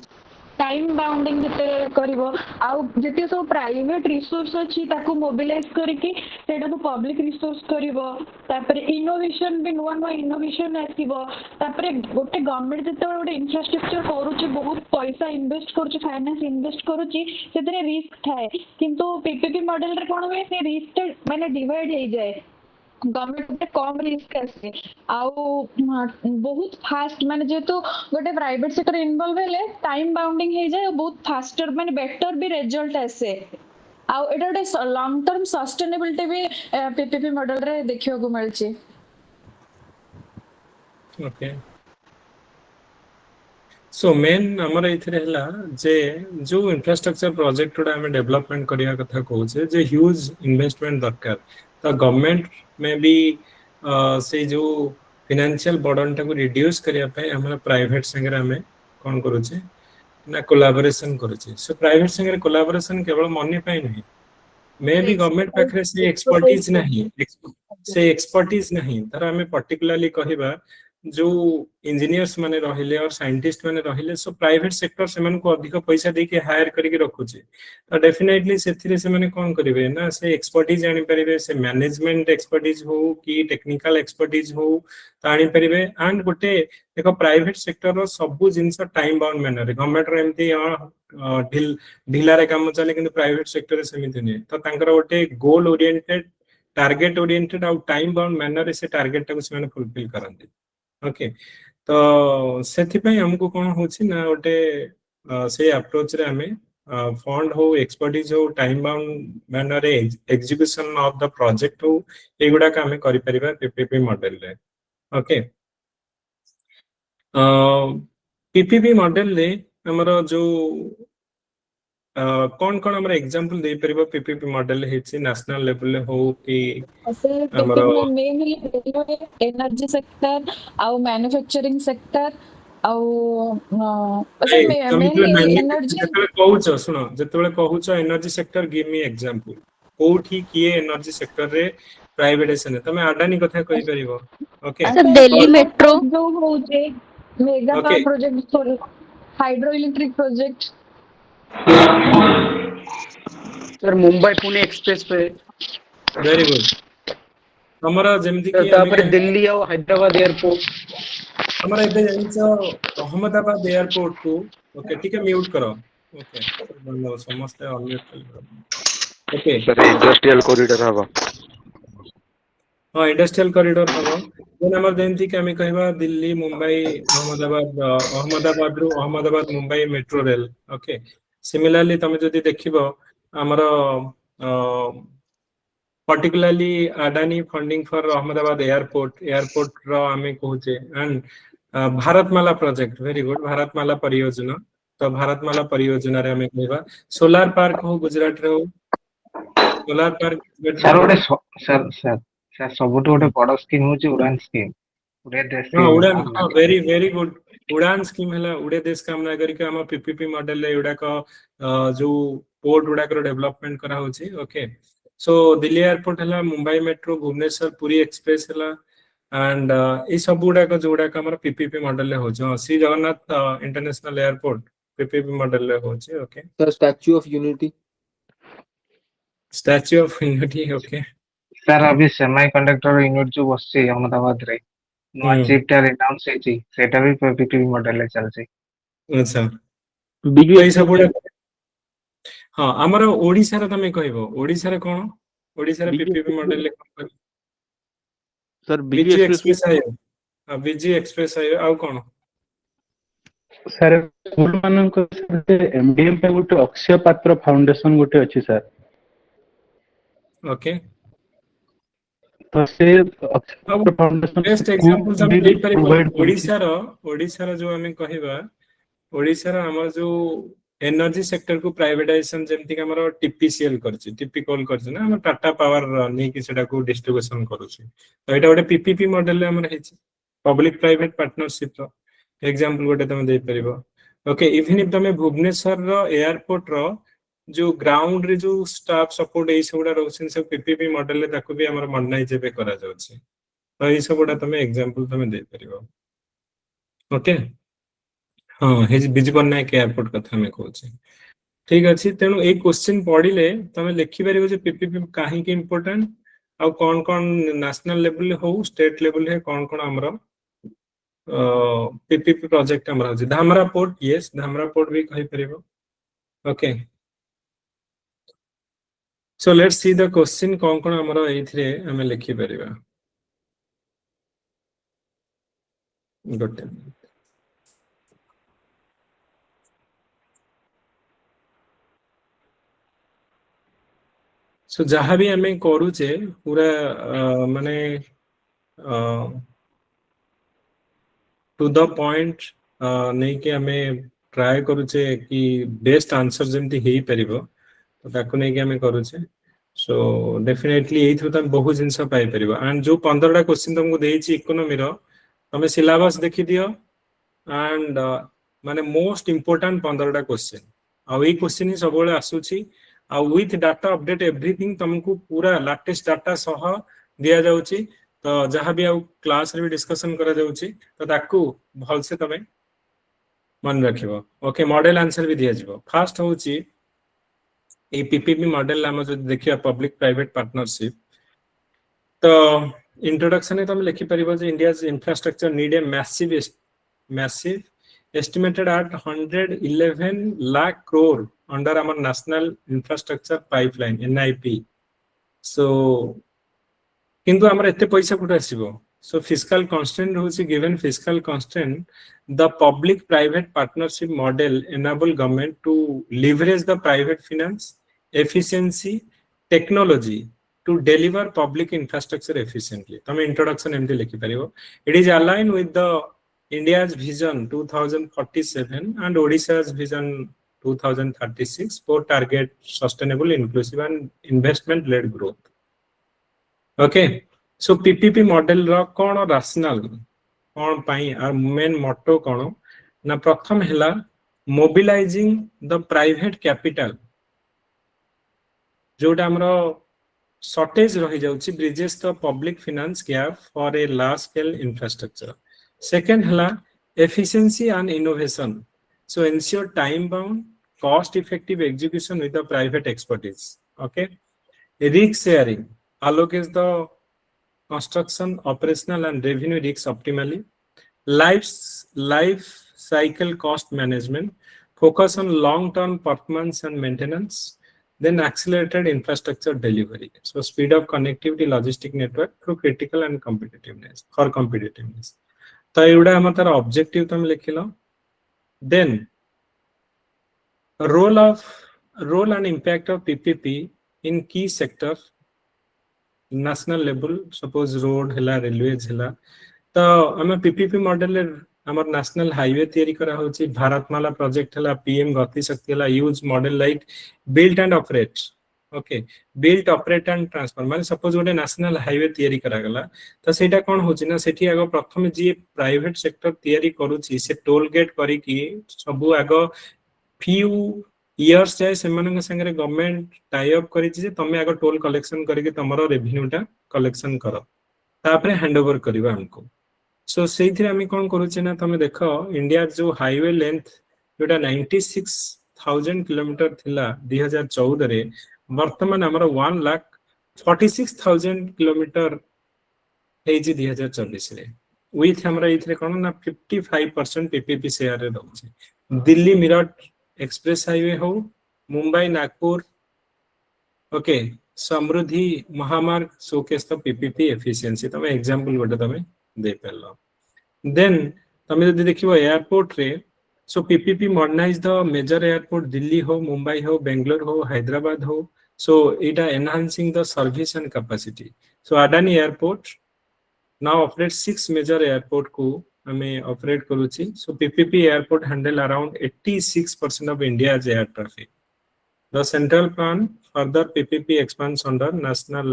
टाइम बाउंडिंग भीतर करिवो आउ जति सब प्राइवेट रिसोर्स अछि ताको मोबिलाइज करके सेटा को पब्लिक रिसोर्स करिवो तापरे इनोवेशन भी नुवा नुवा इनोवेशन आसीबो तापरे गोटे गवर्नमेंट जते गोटे इंफ्रास्ट्रक्चर करूची बहुत पैसा इन्वेस्ट करूची फाइनेंस इन्वेस्ट करूची सेतरे रिस्क थाए किंतु पीपीपी मॉडल रे कोन होय से रिस्क माने डिवाइड हो जाए गवर्नमेंट कम रिस्क आसे आउ बहुत फास्ट माने जेतो गोटे प्राइवेट सेक्टर इन्वॉल्व हेले टाइम बाउंडिंग हे जाय बहुत फास्टर माने बेटर भी रिजल्ट आसे आउ एटा गोटे लॉन्ग टर्म सस्टेनेबिलिटी भी पीपीपी मॉडल रे देखियो को मिलची ओके सो मेन हमर इथरे हला जे जो इंफ्रास्ट्रक्चर प्रोजेक्ट उडा हमें डेवलपमेंट करिया कथा कहूचे जे ह्यूज इन्वेस्टमेंट दरकार तो गवर्नमेंट में भी से जो फाइनेंशियल बर्डन टाको रिड्यूस करिया पे हमरा प्राइवेट संगे हमें कोन करूचे ना कोलैबोरेशन करूचे सो प्राइवेट संगे कोलैबोरेशन केवल मनी पे नहीं मे भी गवर्नमेंट पाखरे से एक्सपर्टीज नहीं तार हमें पर्टिकुलरली कहिबा जो इंजीनियर्स माने रहिले और साइंटिस्ट माने रहिले सो प्राइवेट सेक्टर से मन को अधिक पैसा दे के हायर करके रखुचे तो डेफिनेटली सेथिरे से माने कोन करिवे ना से एक्सपर्टीज आनी परिवे से मैनेजमेंट एक्सपर्टीज हो कि टेक्निकल एक्सपर्टीज हो आनी परिवे एंड गोटे देखो प्राइवेट सेक्टर रो सब जिंस टाइम बाउंड मैनर गवर्नमेंट रो एमती ढिला रे काम चले किंतु प्राइवेट सेक्टर रे समिति नै तो तांकर गोटे गोल ओरिएंटेड टार्गेट ओरिएंटेड आउ टाइम बाउंड मैनर से टार्गेट टाको से फुलफिल करंती ओके तो सेथिपई हमको कोन होछि ना गोटे से अप्रोच रे हमें फंड हो एक्सपर्टीज हो टाइम बाउंड मैनर रे एग्जीक्यूशन ऑफ द प्रोजेक्ट हो एगुडा का हमें करि परिबा पीपीपी मॉडल रे ओके पीपीपी मॉडल रे हमरो जो कौन कौन हमर एग्जांपल दे परिबो पीपीपी मॉडल हेछि नेशनल लेवल ले हो कि सर हमरो पीपीपी मेनली एनर्जी सेक्टर आउ मैन्युफैक्चरिंग सेक्टर आउ सर मेनली एनर्जी जेतले कहूछ सुनो जेतले कहूछ energy sector give me example कोठी किए एनर्जी सेक्टर रे प्राइवेटाइजेशन है तमे अडानी कथा कहि परिबो ओके सर दिल्ली मेट्रो जो होजे mega Okay. Power project for hydro electric project sir Mumbai Pune express way very good हमरा जेमति सर कि तापर हमें दिल्ली और हैदराबाद एयरपोर्ट हमरा इते जानिछो अहमदाबाद एयरपोर्ट को ओके ठीक है म्यूट करो ओके बोलो समस्त unmute okay sir industrial corridor हवा हां इंडस्ट्रियल कॉरिडोर हबो देन हमर जेमति कि हमें कहबा दिल्ली मुंबई अहमदाबाद रो Ahmedabad Mumbai metro rail okay similarly तमे जदि देखिबो हमर particularly Adani funding for Ahmedabad airport ro ame kohuche and Bharatmala project very good Bharatmala pariyojana तो भारतमाला परियोजना रे हमें कहबा सोलार पार्क हो गुजरात रे हो सोलार पार्क सर गोटे सर सर सर सबुठु गोटे बड़ स्कीम होची उड़ान स्कीम उड़े देश हां उड़ान हां वेरी वेरी गुड उड़ान स्कीम हला उड़े देश कामना करके हम पीपीपी मॉडल रे उडा को जो पोर्ट उडा को डेवलपमेंट करा होची ओके सो दिल्ली एयरपोर्ट हला मुंबई मेट्रो भुवनेश्वर पुरी एक्सप्रेस हला एंड ए सब गुडा को जोडा का हमर पीपीपी मॉडल रे होछ Shri Jagannath international airport PPP model रे होछ okay sir statue of unity okay sir अभी सेमीकंडक्टर यूनिट जो बसची अहमदाबाद रे नो चिप टा अनाउंस हेची सेटा भी पीपीपी मॉडल रे चलची अच्छा बिजू ए सब गुडा हां हमर ओडिसा रे तमे कहबो ओडिसा रे कोन ओडिसा रे पीपीपी मॉडल ले कोन सर बिजू एक्सप्रेस आयो हां बिजू एक्सप्रेस आयो आउ कोन सर स्कूल मानक एमडीएम पे गोटे अक्षय पात्र फाउंडेशन गोटे अछि सर ओके तो से अक्षय पात्र फाउंडेशन बेस्ट एग्जांपल हम दे परिबो ओडिसा रो जो हमें कहबा ओडिसा रो हमर जो एनर्जी सेक्टर को प्राइवेटाइजेशन जेमति कि हमर टीपीसीएल करछि टिपिकल करछि ना हम टाटा पावर नै कि सेटा को डिस्ट्रीब्यूशन करूछि तो एटा गोटे पीपीपी मॉडल रे हमर हेछि पब्लिक प्राइवेट पार्टनरशिप रो एग्जांपल गोटे तमे दे परिबो ओके इवन इफ तमे भुवनेश्वर रो एयरपोर्ट रो जो ग्राउंड रे जो स्टाफ सपोर्ट ए सबडा रहउछन सब पीपीपी मॉडल रे ताको भी हमर मॉडर्नाइज बे करा जाउछि तो ए सबडा तमे एग्जांपल तमे दे परिबो ओके हां हे बिजबन्नायक एयरपोर्ट कथा में कहउछि ठीक अछि तेनु ए क्वेश्चन पढिले तमे लिखि परिबो जे पीपीपी काहे के इंपोर्टेंट आ कोन कोन नेशनल लेवल हो स्टेट लेवल है कोन कोन हमरो पीपीपी प्रोजेक्ट हमरा अछि Dhamra port yes Dhamra port भी कहि परिबो okay So let's see the question कोन कोन हमरो एथिरे हमें लिखि परिबा गोटे सो जहाँ भी हमें करूचे पूरा माने टू द पॉइंट नहीं कि हमें ट्राई करूचे कि बेस्ट आंसर जेमति हेई परिबो तो ताको नहीं कि हमें करूचे सो डेफिनेटली एई थ्रू तम बहुत जिंस पाई परिबो एंड जो 15टा क्वेश्चन तुमको देइची इकोनॉमी रो तमे सिलेबस देखि दियो एंड माने मोस्ट इंपोर्टेंट 15टा क्वेश्चन आ एई क्वेश्चन ही सबले आसुची आ विथ डाटा अपडेट एवरीथिंग तुमको पूरा लेटेस्ट डाटा सह दिया जाउची तो जहाँ भी आउ क्लास रे भी डिस्कशन करा जाउची तो ताकू भल से तमे मन रखिबो ओके मॉडल आंसर भी दिया जिवो फर्स्ट होची ए पीपीपी मॉडल हम जो देखिया पब्लिक प्राइवेट पार्टनरशिप तो इंट्रोडक्शन तुम लिखि परिबो जे India's infrastructure need a massive estimated at 111 lakh crore under our national infrastructure pipeline NIP so किंतु हमर एते पैसा कुटा आसीबो so fiscal constraint होची given fiscal constraint the public private partnership model enable government to leverage the private finance efficiency technology to deliver public infrastructure efficiently tame introduction emti likhi paribo it is aligned with the India's vision 2047 and Odisha's vision 2036 for target sustainable inclusive and investment led growth okay so PPP model ro kono rational kon pai our main motto kono na pratham hela mobilizing the private capital जोटा हमरो shortage रही जाउची bridges the public finance gap for a large scale infrastructure second hela efficiency and innovation so ensure time bound cost effective execution with the private expertise okay risk sharing allocates the construction operational and revenue risks optimally life cycle cost management focus on long term performance and maintenance then accelerated infrastructure delivery so speed of connectivity logistic network through critical and competitiveness तो एउडा हम तार ऑब्जेक्टिव तुम लिखिलो then role and impact of PPP in key sector national level suppose road hela railways hela तो हम PPP मॉडल हमर नेशनल हाईवे तयारी करा होची भारतमाला प्रोजेक्ट हला पीएम गति शक्ति हला use model like build and operate okay build operate and transfer माने सपोज गोटे नेशनल हाईवे तयारी करा गला तो सेटा कोन होची ना सेठी आगो प्रथम जे प्राइवेट सेक्टर तयारी करूची से टोल गेट करी की सबु आगो फ्यू इयर्स जाय सेमानन संगे गवर्नमेंट टाई अप करी जे तमे आगो टोल कलेक्शन करी की तमरो रेवेन्यूटा कलेक्शन करो तापरे हैंडओवर करबा हमको सो सेइथि आमी कोन करूचे ना तमे देखो इंडिया जो हाईवे लेंथ जोटा 96,000 किलोमीटर थिला 2014 रे वर्तमान हमर 1,46,000 किलोमीटर हेजी 2024 रे विथ हमरा इथरे कोन ना 55% पीपीपी शेयर रे रहउचे दिल्ली मीरठ एक्सप्रेस हाईवे हो मुंबई नागपुर ओके समृद्धि महामार्ग शोकेस द पीपीपी एफिशिएंसी तमे एग्जांपल गोटे तमे दे पेलो देन तमे जदि देखिबो एयरपोर्ट रे so PPP modernise the major airport Delhi हो मुंबई हो बेंगलोर हो हैदराबाद हो सो इटा enhancing the service and capacity so Adani airport now operate 6 major airport को हमें ऑपरेट करूची so PPP airport handle around 86% of इंडिया's air traffic the central plan further PPP expands under national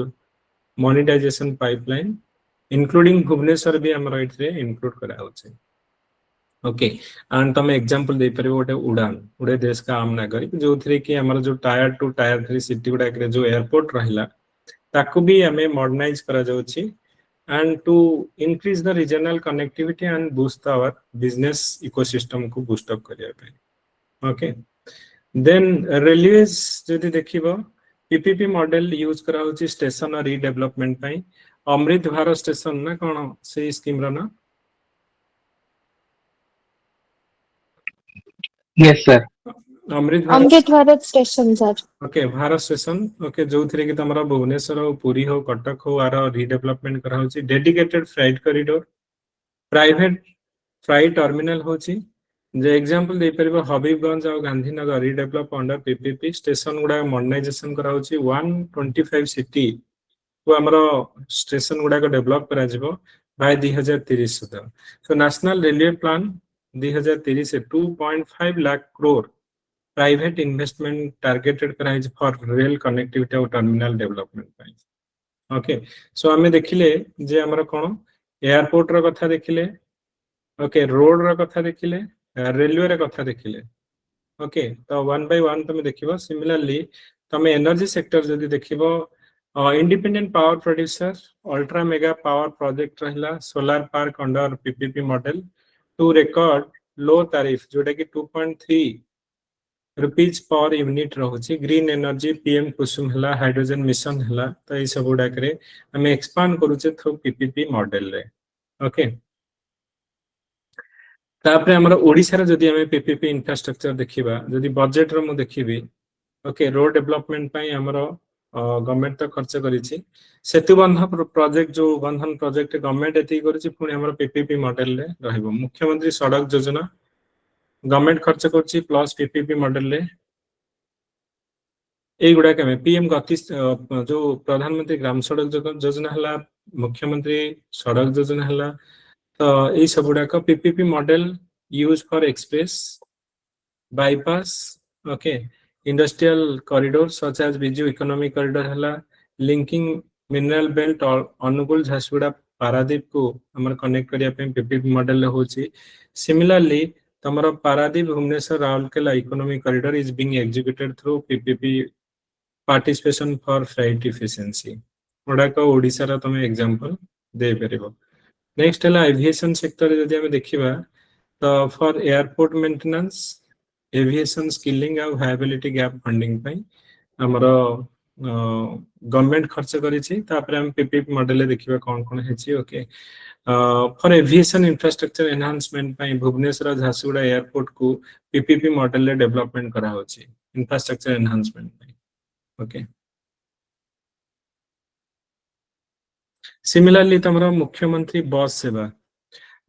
monetization pipeline including Bhubaneswar भी हमर इथरे इंक्लूड करा होचे ओके एंड तमे एग्जांपल दे परबो ओटे उड़े देश का आम नागरिक जो थरे कि हमर जो टायर 2 टायर 3 सिटी गुडा के जो एयरपोर्ट रहिला ताकू भी हमें मॉडर्नाइज करा जाउची and to increase the regional connectivity and boost our business ecosystem को boost up करिया पे okay then railways जदि देखिबो PPP मॉडल यूज करा होची स्टेशन और रीडेवलपमेंट पई अमृत भारत स्टेशन ना कोन से स्कीम रो ना yes sir Amrit Bharat station sir okay Bharat station okay जो थरे कि तमरा भुवनेश्वर हो पुरी हो कटक हो आरो रीडेवलपमेंट करा होची dedicated freight corridor private freight terminal होची जे एग्जांपल दे परबो हबीबगंज और Gandhinagar redevelop under PPP station गुडा मॉडर्नाइजेशन करा होची 125 सिटी को हमरो स्टेशन गुडा को डेवलप करा जिवो बाय 2030 सुधा सो नेशनल रेलवे प्लान 2030 से 2.5 lakh crore private investment targeted कराइज फॉर रेल कनेक्टिविटी और टर्मिनल डेवलपमेंट पाई ओके सो हमें देखिले जे हमर कोन एयरपोर्ट रो कथा देखिले ओके रोड रो कथा देखिले रेलवे रो कथा देखिले ओके तो वन बाय वन तमे देखिबो सिमिलरली तमे एनर्जी सेक्टर जदी देखिबो Independent power producer, ultra mega power project रहला, solar park under PPP model to record low tariff जोटा कि 2.3 रुपीज पर यूनिट रहुची, ग्रीन एनर्जी पीएम कुसुम हला, हाइड्रोजन मिशन हला, तो ये सब गुडा करे हमें एक्सपांड करूचे थ्रू पीपीपी मॉडल रे। ओके, तापरे हमर ओडिसा रे जदी हमें पीपीपी इंफ्रास्ट्रक्चर देखिबा, जदी बजेट रो मु देखिबी, ओके, रोड डेवलपमेंट पई हमर गवर्नमेंट तो खर्च करिछि, सेतु बंधन प्रोजेक्ट जो बंधन प्रोजेक्ट गवर्नमेंट एति करिछि, पुनी हमर पीपीपी मॉडल रे रहइबो। मुख्यमंत्री सड़क योजना गवर्नमेंट खर्च करछि प्लस पीपीपी मॉडल रे ए गुडा के में पीएम गति जो प्रधानमंत्री ग्राम सड़क योजना हला, मुख्यमंत्री सड़क योजना हला, तो ए सब गुडा का PPP model use for express bypass, okay, industrial corridor such as Biju economic corridor हला, लिंकिंग मिनरल बेल्ट और अनुगुल झारसुगुड़ा पारादीप को हमर कनेक्ट करिया पे पीपीपी मॉडल होची। सिमिलरली तमरो Paradip Bhubaneswar Rourkela economic corridor is being executed through PPP participation for flight efficiency. ओडा को ओडिसा रा तमे एग्जांपल दे परिबो। नेक्स्ट हला एविएशन सेक्टर रे जदी हम देखिबा, तो for airport maintenance aviation skilling और वायबिलिटी गैप फंडिंग पई हमरो गवर्नमेंट खर्च करिछि, तापर हम पीपीपी मॉडल रे देखिबा कोन कोन हेछि। Okay, for aviation infrastructure enhancement पई भुवनेश्वर झारसुगुड़ा एयरपोर्ट को पीपीपी मॉडल रे डेवलपमेंट करा होछि इंफ्रास्ट्रक्चर एनहांसमेंट पई। ओके, सिमिलरली तमरो मुख्यमंत्री बस सेवा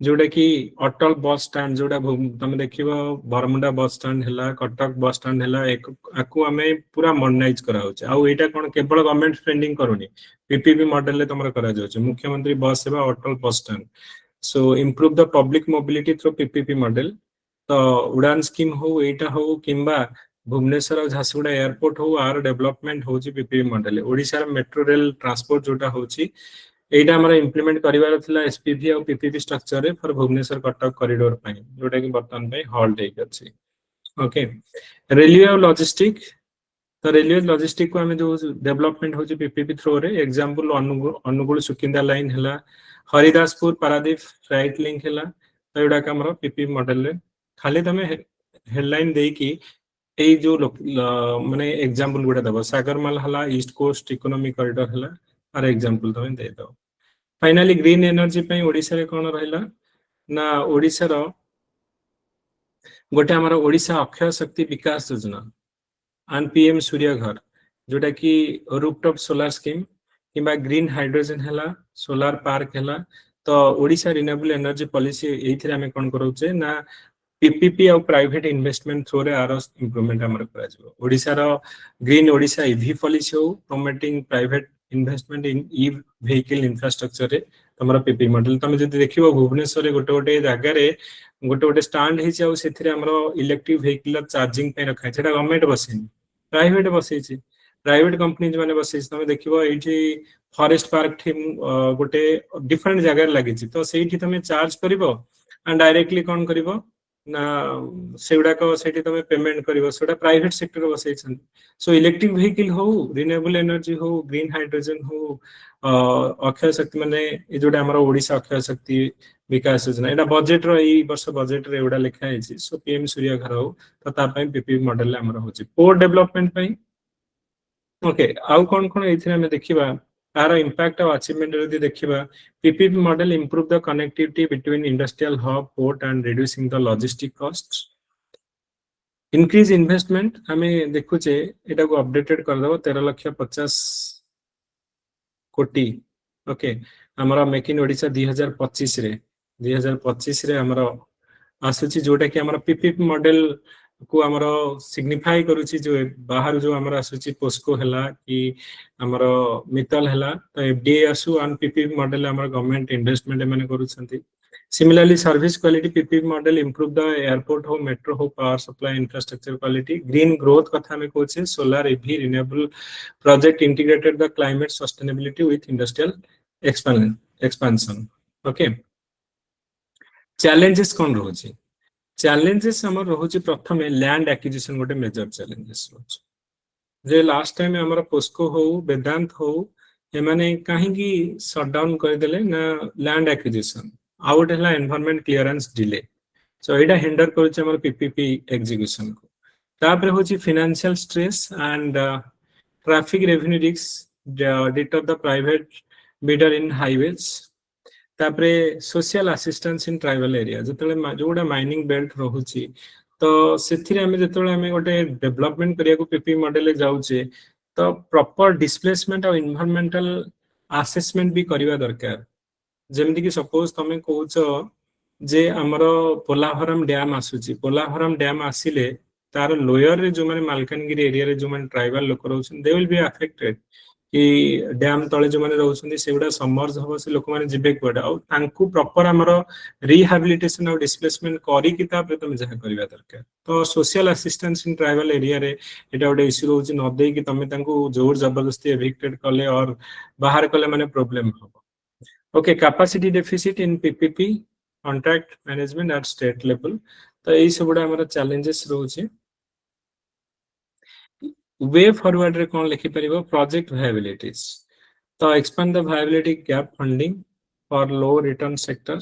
जोटा कि अटल बस स्टैंड जोटा तुम देखिबो बरमुंडा बस स्टैंड हला, कटक बस स्टैंड हला, एकु हमें पूरा मॉडर्नाइज करा होचे। आ एटा कोन केवल गवर्नमेंट स्पेंडिंग करूनी, पीपीपी मॉडल ले तमरो करा जाउचे। मुख्यमंत्री बस सेवा Atal bus stand, so improve the public mobility through PPP model. तो उड़ान स्कीम हो, एटा हो, किंबा भुवनेश्वर और झारसुगुड़ा एयरपोर्ट हो, आर डेवलपमेंट होची PPP model. Odisha metro rail transport जोटा होची एटा हमरा इंप्लीमेंट करिवार थिला एसपीवी और पीपीपी स्ट्रक्चर रे फॉर भुवनेश्वर कटक कॉरिडोर पई, जोटा कि वर्तमान पई हॉल्ट हेक अछि। ओके, रेलवे और लॉजिस्टिक, तो रेलवे लॉजिस्टिक को हमें जो डेवलपमेंट होची पीपीपी थ्रू रे, एग्जांपल अनुगुल सुकिंदा लाइन हला, हरिदासपुर पारादीप फ्लाइट लिंक हला, तो एडा का हमरा पीपीपी मॉडल रे खाली तमे हेडलाइन देई कि ए जो माने एग्जांपल गुडा दबो, सागरमाल हला, ईस्ट कोस्ट इकोनॉमिक कॉरिडोर हला, आर एग्जांपल तमे दे दो। फाइनली ग्रीन एनर्जी पई ओडिसा रे कोन रहला ना, ओडिसा रो गोटे हमर ओडिसा अक्षय शक्ति विकास योजना एंड पीएम सूर्य घर जोटा कि रूफटॉप सोलर स्कीम किबा ग्रीन हाइड्रोजन हला, सोलर पार्क हला, तो ओडिसा रिन्यूएबल एनर्जी पॉलिसी एथिरे हमें कोन करूचे ना पीपीपी और प्राइवेट इन्वेस्टमेंट थ्रू रे आर इंप्रूवमेंट हमर करा जबो। ओडिसा रो ग्रीन ओडिसा ईवी पॉलिसी हो, प्रोमोटिंग प्राइवेट इन्वेस्टमेंट इन ई व्हीकल इंफ्रास्ट्रक्चर रे तमरा पीपी मॉडल तमे जदी देखिबो भुवनेश्वर रे गोटे गोटे जगह रे गोटे गोटे स्टैंड हेछि, आ सेथिरे हमरो इलेक्ट्रिक व्हीकल चार्जिंग पे रखा छै, गवर्नमेंट बसेनी, प्राइवेट बसै छै, प्राइवेट कंपनीज माने बसै छै। तमे देखिबो एठी फॉरेस्ट पार्क थी गोटे डिफरेंट जगह लागि छै, तो सेठी तमे चार्ज करिवो एंड डायरेक्टली कोन करिवो ना सेउडा को सेठी तमे पेमेंट करिवो, सेटा प्राइवेट सेक्टर बसै छै। सो इलेक्ट्रिक व्हीकल हो, रिन्यूएबल एनर्जी हो, ग्रीन हाइड्रोजन हो, अक्षय शक्ति माने ए जोडा हमर ओडिसा अक्षय शक्ति विकास योजना एटा बजेट रो ई वर्ष बजेट रे एडा लिखा है छी। सो पीएम सूर्य घर हो, तो ता पई पीपीपी मॉडल हमर होची पोर्ट डेवलपमेंट पई। ओके, आउ कोन कोन एथिरे हम देखिबा तार इंपैक्ट और अचीवमेंट यदि देखिबा, PPP model improve the connectivity between industrial hub port and reducing the logistic costs, increase investment हमें देखुचे एटा को अपडेटेड कर दबो 13,50,00,000 कोटी। ओके, हमरा मेक इन ओडिसा 2025 रे हमरा आसुची जोटा कि हमरा पीपीपी मॉडल को हमरा सिग्निफाई करूची, जो बाहर जो हमरा आसुची पोस्को हला कि हमरा मित्तल हला, तो एफडीए आसु ऑन पीपीपी मॉडल हमरा गवर्नमेंट इन्वेस्टमेंट माने करूछंती। Similarly, service quality PPP model improve the airport ho, metro ho, power supply infrastructure quality. Green growth katha में कोचे solar EV renewable project integrated the climate sustainability with industrial expansion. Okay. Challenges कौन रोची? Challenges हमर रोची प्रथमे land acquisition गोटे major challenges रोची। जे लास्ट टाइम हमारा पोस्को हो, वेदांत हो, एमाने कहीं शट डाउन करदेले ना लैंड एक्विजिशन आउ गोटे है एनवायरमेंट क्लियरेंस डिले सो एटा हिंडर करूचे हमर पीपीपी एग्जीक्यूशन को तापर होची financial stress and traffic revenue risk deter the private bidder in highways तापरे social assistance in tribal area जतले जोडा माइनिंग बेल्ट रहुची तो सेथिरे हमें जतले हमें गोटे डेवलपमेंट करिया को पीपी मॉडल जाउचे तो प्रॉपर डिस्प्लेसमेंट और एनवायरमेंटल असेसमेंट भी करिवा दरकार जेमति कि सपोज तमे कहउछ जे हमर पोलाभरम डैम आसुची पोलाभरम डैम आसिले तार लोयर रे जो माने मालकानगिरी एरिया रे जो माने ट्राइबल लोक रहउछन दे विल बी अफेक्टेड कि डैम तले जो माने रहउछन सेगुडा समर्ज हबो से लोक माने जिबे कोडा आ तांकू प्रॉपर हमर रिहैबिलिटेशन और डिस्प्लेसमेंट करी कि तापर तमे जहा करिवा दरकार तो social assistance in tribal area रे एटा गोटे इश्यू रहउची न दे कि तमे तांकू जोर जबरदस्ती एविक्टेड कले और बाहर कले माने प्रॉब्लम हबो okay capacity deficit in PPP contract management eight state level तो यही सबुड़ा हमारा चैलेंजेस रोचे वे फॉरवर्ड रे कौन लिखि परिबो प्रोजेक्ट वायबिलिटीज तो expand the viability gap funding for low return sector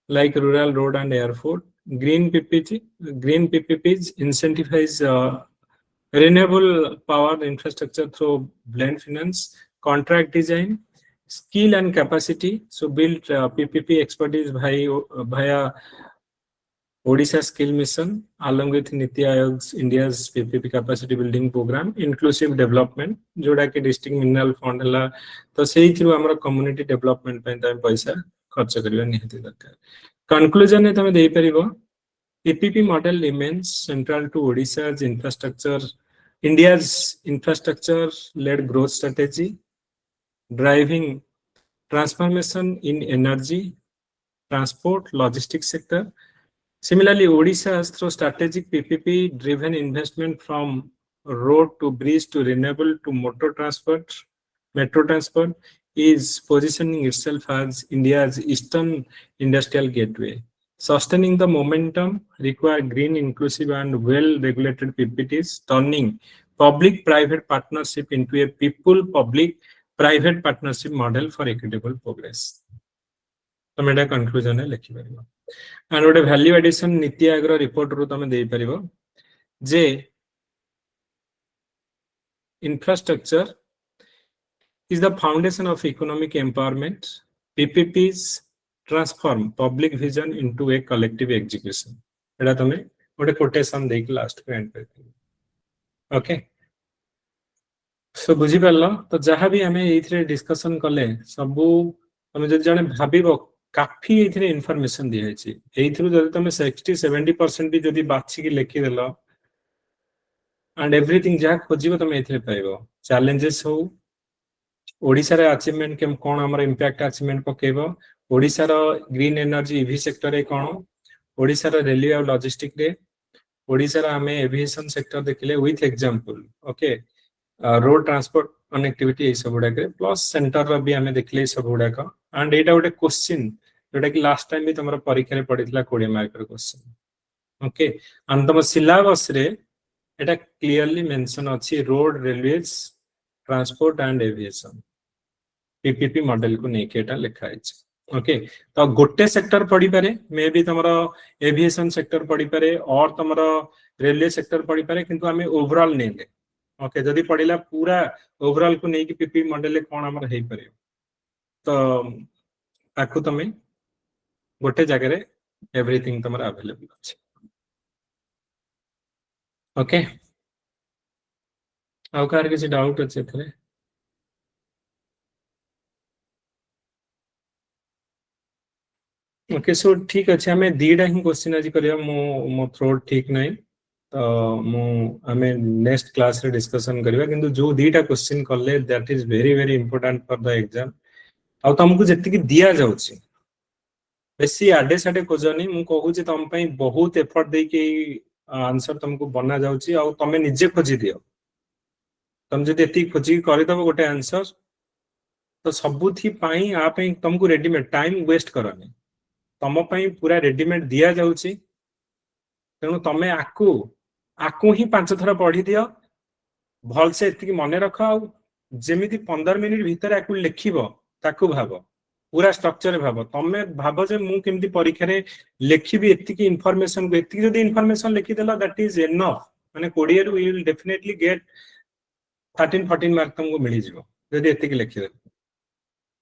like rural road and airport green PPPs incentivize renewable power infrastructure through blend finance contract design skill and capacity so build PPP expertise via Odisha skill mission along with Niti Aayog's India's PPP capacity building program inclusive development जोड़ा के district mineral fund हला तो सही थ्रू हमारा community development पे तमे पैसा खर्च करिवा निहति दरकार conclusion ने तमे देई परिबो PPP model remains central to Odisha's infrastructure India's infrastructure led growth strategy driving transformation in energy transport logistics sector. Similarly, Odisha through strategic PPP driven investment from road to bridge to renewable to metro transport is positioning itself as India's eastern industrial gateway. Sustaining the momentum require green, inclusive and well-regulated PPPs, turning public-private partnership into a people-public-private partnership model for equitable progress. तो मेरा conclusion है लिखी परिबो and what a value addition NITI Aayog report रो तमे देई परिबो जे infrastructure is the foundation of economic empowerment. PPPs transform public vision into a collective execution. एटा तमे गोटे कोटेशन देक लास्ट को एंड कर ओके सो बुझी परलो तो जहां भी हमें एथरे डिस्कशन कले सबु तमे जदि जाने भाबिबो काफी एथरे इंफॉर्मेशन दिया है एथरो जदि तमे 60-70% भी जदि बाछि के लिखि देलो एंड एवरीथिंग जहा खोजिबो तमे एथरे पाइबो चैलेंजेस हो ओडिसा रे अचीवमेंट केम कोन हमर इंपैक्ट अचीवमेंट पकेबो ओडिसा रो ग्रीन एनर्जी ईवी सेक्टर रे कोन ओडिसा रो रेलवे और लॉजिस्टिक रे ओडिसा रो हमें एविएशन सेक्टर देखले with example okay road transport connectivity ए सब गुडा के प्लस सेंटर रो भी हमें देखले सब गुडा का एंड एटा गोटे क्वेश्चन जोटा कि लास्ट टाइम भी तमरा परीक्षा रे पडितला 20 मार्क रो क्वेश्चन ओके एंड तम सिलेबस रे एटा क्लियरली मेंशन अछि road railways transport and aviation PPP model को नहीं केटा लिखा है ओके तो गोटे सेक्टर पड़ी पारे मे भी तमरा एविएशन सेक्टर पड़ी पारे और तमरा रेलवे सेक्टर पड़ी पारे किंतु हमें ओवरऑल नहीं ले ओके जदी पड़िला पूरा ओवरऑल को नहीं कि पीपीपी मॉडल कोन हमर हेई पारे तो ताकू तमे गोटे जगह रे एवरीथिंग तमरा अवेलेबल अछि ओके आउ कार किसी डाउट अछि एथरे ओके सो ठीक अछि हमें दीडा ही क्वेश्चन आज करिया मो थ्रोट ठीक नै तो मो हमें नेक्स्ट क्लास रे डिस्कशन करिया किंतु जो दीडा क्वेश्चन करले that is very very important for the exam आ तुमको जति कि दिया जाउछि बेसी आडे साडे खोजनी मु कहू जे तम पई बहुत एफर्ट दे के आंसर तुमको बना जाउछि आ तमे निजे खोजी दियो तुम जदि एति खोजी करि दबो गोटे आंसर तो सबुथि पई आ पई तुमको रेडीमेड टाइम वेस्ट करनी तम पई पूरा रेडीमेड दिया जाउछि तेनु तमे आकु ही 5 थरा पढ़ी दियो भल से एति मने रख आ जेमिति 15 मिनिट भितर आकु लिखिबो ताकु भाबो पूरा स्ट्रक्चर भाबो तमे भाबो जे मु केमति परीक्षा रे लिखिबी एतिकी इन्फॉर्मेशन को एतिकी जदी इन्फॉर्मेशन लिखि देला दैट इज एनफ माने कोडिया रू you will definitely get 13-14 mark तुमको मिली जिवो जदी एतिकी लिखि दे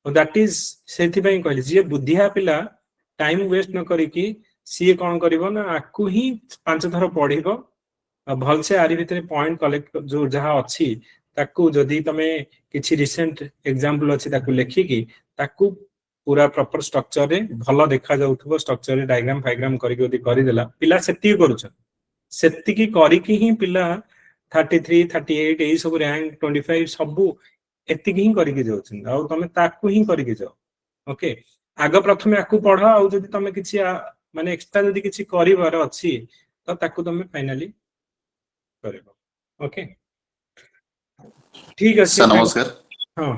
और दैट इज सेथि पई कहली जे बुद्धिया पिला टाइम वेस्ट न करी कि सी कोन करिवो ना आकु ही 5 थर पढिबो भल से आरी भितर पॉइंट कलेक्ट जो जहा अछि ताकू जदी तमे किछि रिसेंट एग्जांपल अछि ताकू लेखि कि ताकू पूरा प्रॉपर स्ट्रक्चर रे भलो देखा जाउथबो स्ट्रक्चर रे डायग्राम फाइग्राम करी जदी करि देला पिला सेति करूछ सेति की करी कि ही पिला 33 38 एई सब रैंक 25 सब एति की ही करी के जाउछन आ तमे ताकू ही करी के जाओ ओके आग प्रथमे आकू पढो आ जदी तमे किछि माने एक्स्ट्रा जदी किछि करिवार अछि त ताकू तमे फाइनली करिवो ओके ठीक अछि सर नमस्कार हां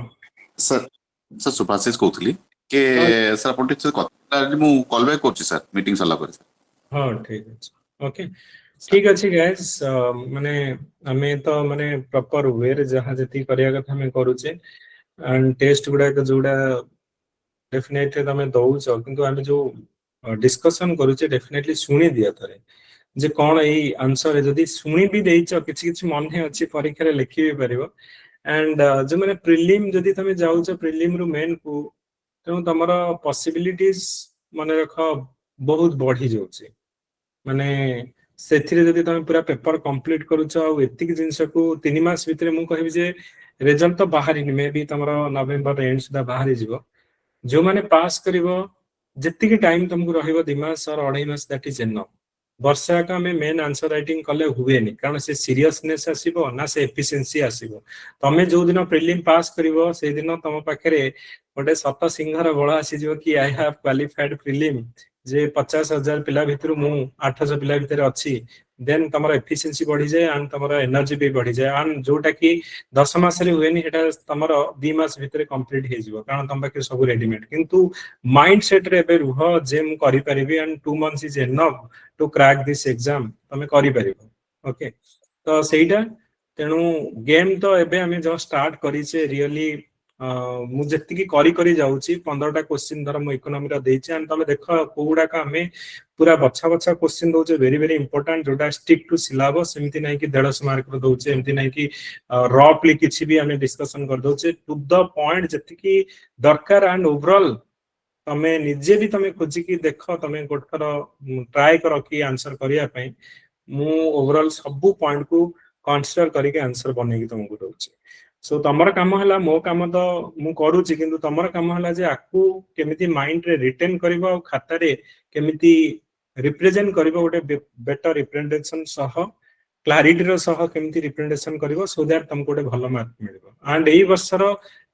सर सर सुभाषिस कहउथली के सर अपन ठीक से मु कॉल बैक करछि सर मीटिंग सला पर हां ठीक अछि ओके ठीक अछि गाइस माने हमें तो माने प्रॉपर वे रे जहां जति करिया कथा हमें करूचे एंड टेस्ट गुडा के जोडा डेफिनेटली तमे दउछ किंतु हमें जो डिस्कशन करूचे डेफिनेटली सुनी दिया थरे जे कोन एई आंसर जदी सुनी भी देइछ किछि किछि मन हे अछि परीक्षा रे लिखि भी परिबो एंड जो माने प्रीलिम जदी तमे जाउछ प्रीलिम रु मेन को तो तमरा पॉसिबिलिटीज माने रख बहुत बढ़ी जाउछे माने सेथिरे जदी तमे पूरा पेपर कंप्लीट करूछ आ एतिक जिंस को 3 मास भितरे मु कहबी जे रिजल्ट तो बाहरी मे भी तमरा नवंबर एंड सुदा बाहरी जिवो जो माने पास करिवो जति टाइम तुमको रहिबो 2 मास और 2.5 मास दैट इज एनफ वर्षा का में मेन आंसर राइटिंग कले हुए नहीं कारण से सीरियसनेस आसीबो ना से एफिशिएंसी आसीबो तमे जो दिन प्रीलिम पास करिवो से दिन तम पाखरे गोटे सत सिंहर बळ आसी जिवो कि आई हैव क्वालिफाइड प्रीलिम जे 50,000 पिला भितर मु 800 पिला भितर अछि देन तमरा एफिशिएंसी बढ़ी जाय एंड तमरा एनर्जी भी बढ़ी जाय एंड जोटा कि 10 मास रे हुएनी हेटा तमरा 2 मास भितर कंप्लीट हे जिवो कारण तम पाखे सब रेडीमेड किंतु माइंड सेट रे बे रुह जे मु करि परिबी and 2 months is enough to crack this exam तमे करि परिबो ओके तो सेइटा तेनु गेम तो एबे हमें जो स्टार्ट करिसे रियली मु जति की करी जाउची 15टा क्वेश्चन धर मु इकोनॉमी रा देइचे एंड तमे देखो कोउडा का हमें पूरा बच्चा बच्चा क्वेश्चन दोचे वेरी वेरी इंपोर्टेंट जोटा स्टिक टू सिलेबस एमति नै कि 150 मार्क रो दोचे एमति नै कि रफली किछि भी हमें डिस्कशन कर दोचे टू द पॉइंट जति की दरकार एंड ओवरऑल तमे निजे भी तमे खोजि की देखो तमे गोटकर ट्राई करो कि आंसर करिया पई मु ओवरऑल सब पॉइंट को कंसीडर करके आंसर बनै कि तुमको दोचे सो तमर काम हला मो काम तो मु करूची किंतु तमर काम हला जे आकु केमिति माइंड रे रिटेन करबो आ खाता रे केमिति रिप्रेजेंट करबो गोटे बेटर रिप्रेजेंटेशन सह क्लैरिटी रो सह केमिति रिप्रेजेंटेशन करबो सो दैट तुमको गोटे भलो मार्क मिलबो एंड एई वर्षर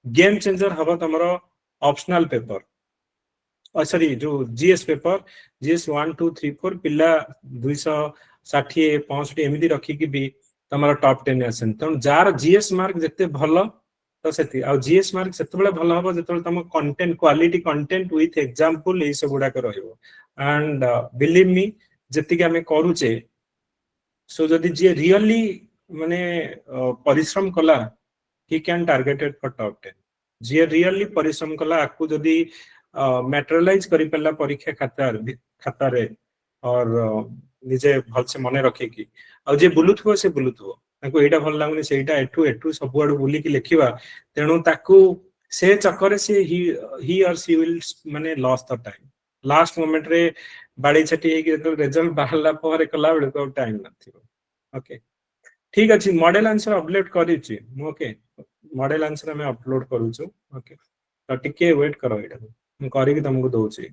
गेम चेंजर हबो तमर ऑप्शनल पेपर सॉरी जो जीएस पेपर जीएस 1 2 3 4 पिला 260 65 एमिति रखी कि भी तमरा टॉप 10 आसन त जार जीएस मार्क जते भलो तो सेति आ जीएस मार्क सेते बेले भलो हबो जते तम content quality content with example ए सब गुडा के रहइबो एंड बिलीव मी जति के हमें करूचे सो जदी जे रियली माने परिश्रम कला he can targeted for top 10 J really परिश्रम कला आकु जदी मैटेरियलाइज करि पल्ला परीक्षा खाता रे और निजे भल से मने रखे कि आ जे बुलुथबो से बुलुथबो ताको एटा भल लागुनी सेटा एठू सब आडू बुली कि लेखिबा तेनु ताको से चक्कर से ही और सी विल माने loss the time last moment रे बाडी छटी हे कि रिजल्ट बाहरला पर कला बेले तो टाइम नथिबो ओके ठीक अछि मॉडल आंसर अपलोड करिछि ओके मॉडल आंसर हम अपलोड करूछु ओके तो टिके वेट करो एटा मु करी कि तुमको दोछि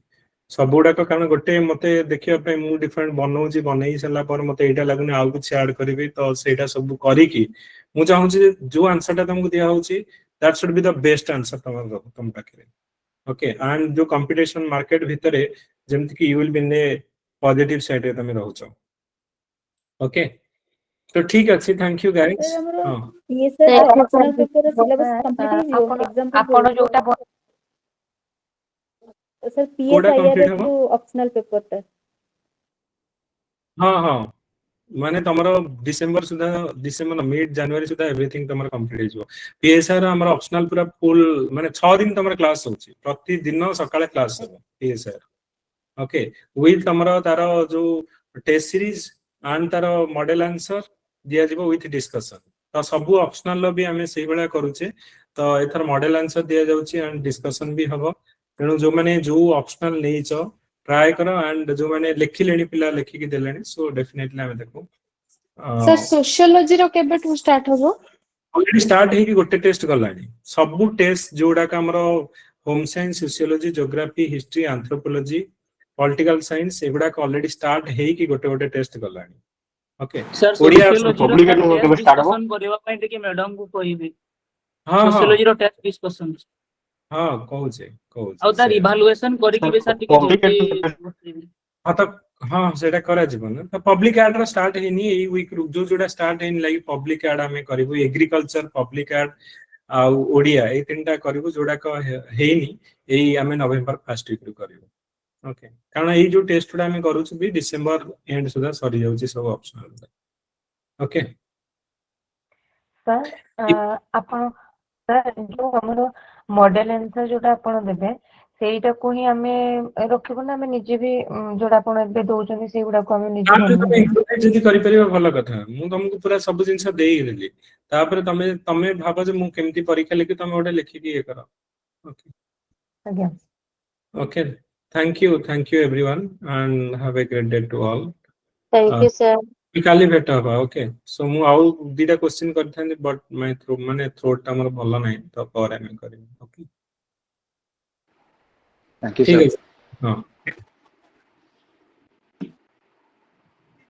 सब गुडा को कारण गोटे मते देखिया पे मु डिफरेंट बनौछि बनई सला पर मते एटा लागुनी आउ कुछ ऐड करबी तो सेटा सब करी कि मु चाहू छी जो आंसर ता तुमको दिया होछि that should be the best answer तुम पाखरे ओके एंड जो कंपटीशन मार्केट भितरे जेमति कि you will be in a positive side रे तुम रहउछो ओके तो ठीक अछि थैंक यू गाइस हां ये sir optional paper syllabus complete हो एग्जाम आपण जोटा सर पीएस आईआरएस जो ऑप्शनल पेपर ता हां हां माने तमरो डिसेंबर मिड जनवरी सुधा एवरीथिंग तमरो कंप्लीट हो जिवो पीएसआर हमर ऑप्शनल पूरा फुल माने 6 दिन तमरो क्लास होची प्रति दिन सकाळे क्लास हो पीएसआर ओके विथ तमरो तारो जो टेस्ट सीरीज एंड तारो मॉडल आंसर दिया जिवो विथ डिस्कशन तो सब ऑप्शनल भी हमें सेही बेला करूचे तो एथर मॉडल आंसर दिया जाउची एंड डिस्कशन भी हबो तेणु जो माने जो ऑप्शनल नेइचो ट्राई करो एंड जो माने लिखि लेनी पिला लिखि के देलेनी सो डेफिनेटली हमें देखो सर सोशियोलॉजी रो केबे टू स्टार्ट होबो ऑलरेडी स्टार्ट है कि गोटे टेस्ट गलानी सब टेस्ट जोडा का हमरो home science sociology geography history anthropology political science एगुडा का ऑलरेडी स्टार्ट है कि गोटे गोटे टेस्ट गलानी ओके सर सोशियोलॉजी रो टेस्ट डिस्कशन करबा पई टिके मैडम को कहिबे सोशियोलॉजी रो टेस्ट डिस्कशन हां कहू छे आ तार इवैल्यूएशन करि के सर टिके हां तो हां सेटा करा जीवन तो पब्लिक एड रा स्टार्ट हेनी ए वीक रू जो जोडा स्टार्ट हेनी लागी पब्लिक एड हमें करबो एग्रीकल्चर पब्लिक एड आ ओडिया ए तीनटा करबो जोडा का हेनी ए हमें नवंबर फर्स्ट वीक रू करबो ओके कारण ए जो टेस्ट रा हमें करू छी भी डिसेंबर एंड सुधा सरी जाउ छी सब ऑप्शनल ओके सर आपण सर जो हमरो मॉडल आंसर जोटा आपण देबे सेटा को ही हमें रखिबो ना हमें निजे भी जोटा आपण एबे दोउचनी सेगुडा को हमें निजे जदी करि परिबा भलो कथा मु तुमको पूरा सब जिंस देई देली तापर तमे भाबो जे मु केमती परीक्षा लिखि तमे ओडे लिखि के करो ओके आज्ञा okay thank you everyone and have a great day to all thank you sir काली भेट हबा ओके सो मु आउ दीटा क्वेश्चन करथांदी बट माय थ्रो माने थ्रोट ता हमर भलो नै तो पर हमें करिबो ओके थैंक यू सर हां